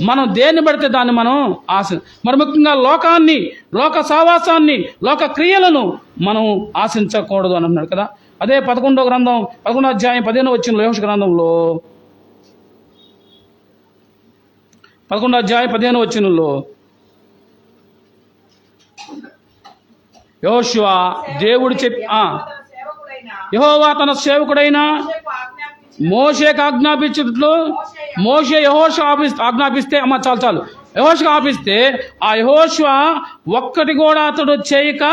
మనం దేన్ని పడితే దాన్ని మనం మరి ముఖ్యంగా లోకాన్ని, లోక సావాసాన్ని, లోక క్రియలను మనం ఆశించకూడదు అని అన్నాడు కదా. అదే 11వ అధ్యాయం 15వ వచనంలో యెహోషువ గ్రంథంలో 11వ అధ్యాయం 15వ వచనంలో యెహోషువ దేవుడు యెహోవా తన సేవకుడైన మోషేకు ఆజ్ఞాపించినట్లు మోషే యెహోషువ ఆజ్ఞాపిస్తే అమ్మ చాలు యెహోషువ ఆపిస్తే ఆ యెహోషువ ఒక్కటి కూడా అతడు చేయక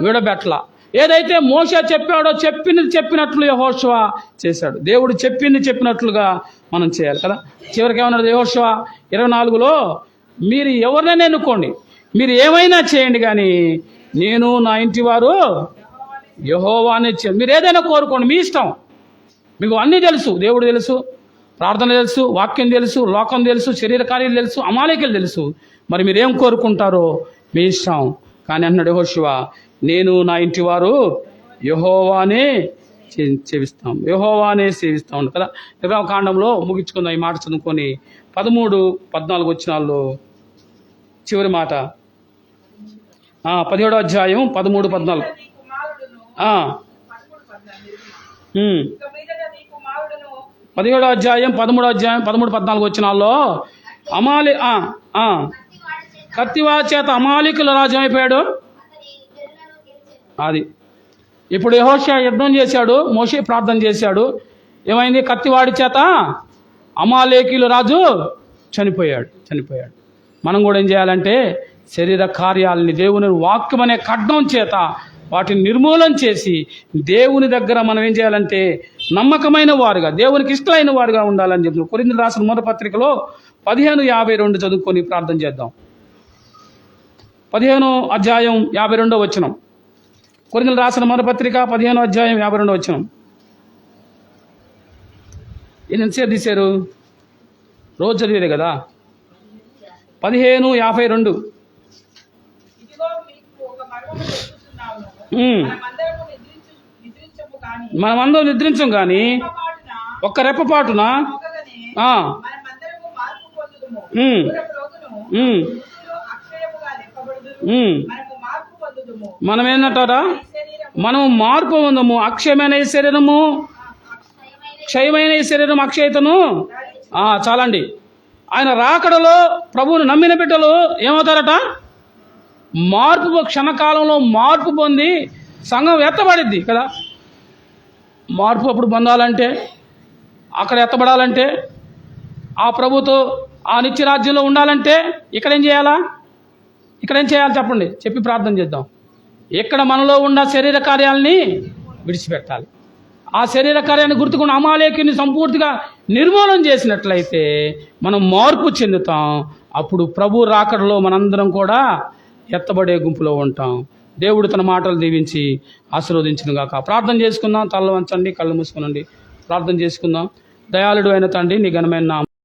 విడబెట్టలా. ఏదైతే మోషే చెప్పాడో చెప్పినట్లు యెహోషువ చేశాడు. దేవుడు చెప్పినట్లుగా మనం చేయాలి కదా. చివరికి ఏమన్నాడు యెహోషువ 24లో, మీరు ఎవరినైనా ఎన్నుకోండి, మీరు ఏమైనా చేయండి, కానీ నేను నా ఇంటి వారు యెహోవానే చేయాలి. మీరు ఏదైనా కోరుకోండి, మీ ఇష్టం. మీకు అన్నీ తెలుసు, దేవుడు తెలుసు, ప్రార్థన తెలుసు, వాక్యం తెలుసు, లోకం తెలుసు, శరీర కార్యాలు తెలుసు, అమాలేకులు తెలుసు. మరి మీరేం కోరుకుంటారో మీ ఇష్టం. కానీ అన్నాడు యెహోషువ, నేను నా ఇంటి వారు యెహోవానే సేవిస్తాం కదా. నిర్గమకాండంలో ముగించుకుందాం ఈ మాట చదువుకొని 13-14 వచనాల్లో చివరి మాట. 17వ అధ్యాయం 13-14. 17వ అధ్యాయం 13-14 వచనాల్లో కత్తివా చేత అమాలేకుల రాజ్యం అయిపోయాడు. అది ఇప్పుడు యెహోషువ యుద్ధం చేశాడు, మోషే ప్రార్థన చేశాడు. ఏమైంది? కత్తివాడి చేత అమాలేకీయుల రాజు చనిపోయాడు. మనం కూడా ఏం చేయాలంటే శరీర కార్యాలని దేవుని వాక్యం అనే ఖడ్గం చేత వాటిని నిర్మూలన చేసి దేవుని దగ్గర మనం ఏం చేయాలంటే నమ్మకమైన వారుగా, దేవునికి ఇష్టమైన వారుగా ఉండాలని చెప్తున్నాం. కొరింథీయులకు రాసిన మొదటి పత్రికలో 15:52 చదువుకొని ప్రార్థన చేద్దాం. 15:52 కొరింథీయులకు రాసిన మొదటి పత్రిక 15:52. ఎంతసేపు తీశారు? రోజు చదివేదే కదా. 15:52. మనమందరం నిద్రించం కానీ ఒక్క రెప్పపాటున మనం ఏంటంటారా? మనము మార్పు పొందము. అక్షయమైన ఈ శరీరము, క్షయమైన ఈ శరీరం అక్షయతను చాలండి. ఆయన రాకడలో ప్రభువును నమ్మిన బిడ్డలు ఏమవుతారట? క్షణకాలంలో మార్పు పొంది సంఘం ఎత్తబడిద్ది కదా. మార్పు అప్పుడు పొందాలంటే, అక్కడ ఎత్తబడాలంటే, ఆ ప్రభుతో ఆ నిత్యరాజ్యంలో ఉండాలంటే ఇక్కడేం చేయాలి చెప్పండి, చెప్పి ప్రార్థన చేద్దాం. ఇక్కడ మనలో ఉన్న శరీర కార్యాలని విడిచిపెట్టాలి. ఆ శరీర కార్యాన్ని గుర్తుకున్న అమాలేకుని సంపూర్తిగా నిర్మూలన చేసినట్లయితే మనం మార్పు చెందుతాం. అప్పుడు ప్రభు రాకడలో మనందరం కూడా ఎత్తబడే గుంపులో ఉంటాం. దేవుడు తన మాటలు దీవించి ఆశీర్వదించునుగాక. ప్రార్థన చేసుకుందాం. తల్ల వంచండి, కళ్ళు మూసుకునండి, ప్రార్థన చేసుకుందాం. దయాళుడు అయిన తండ్రి, నీ ఘనమైన నామమున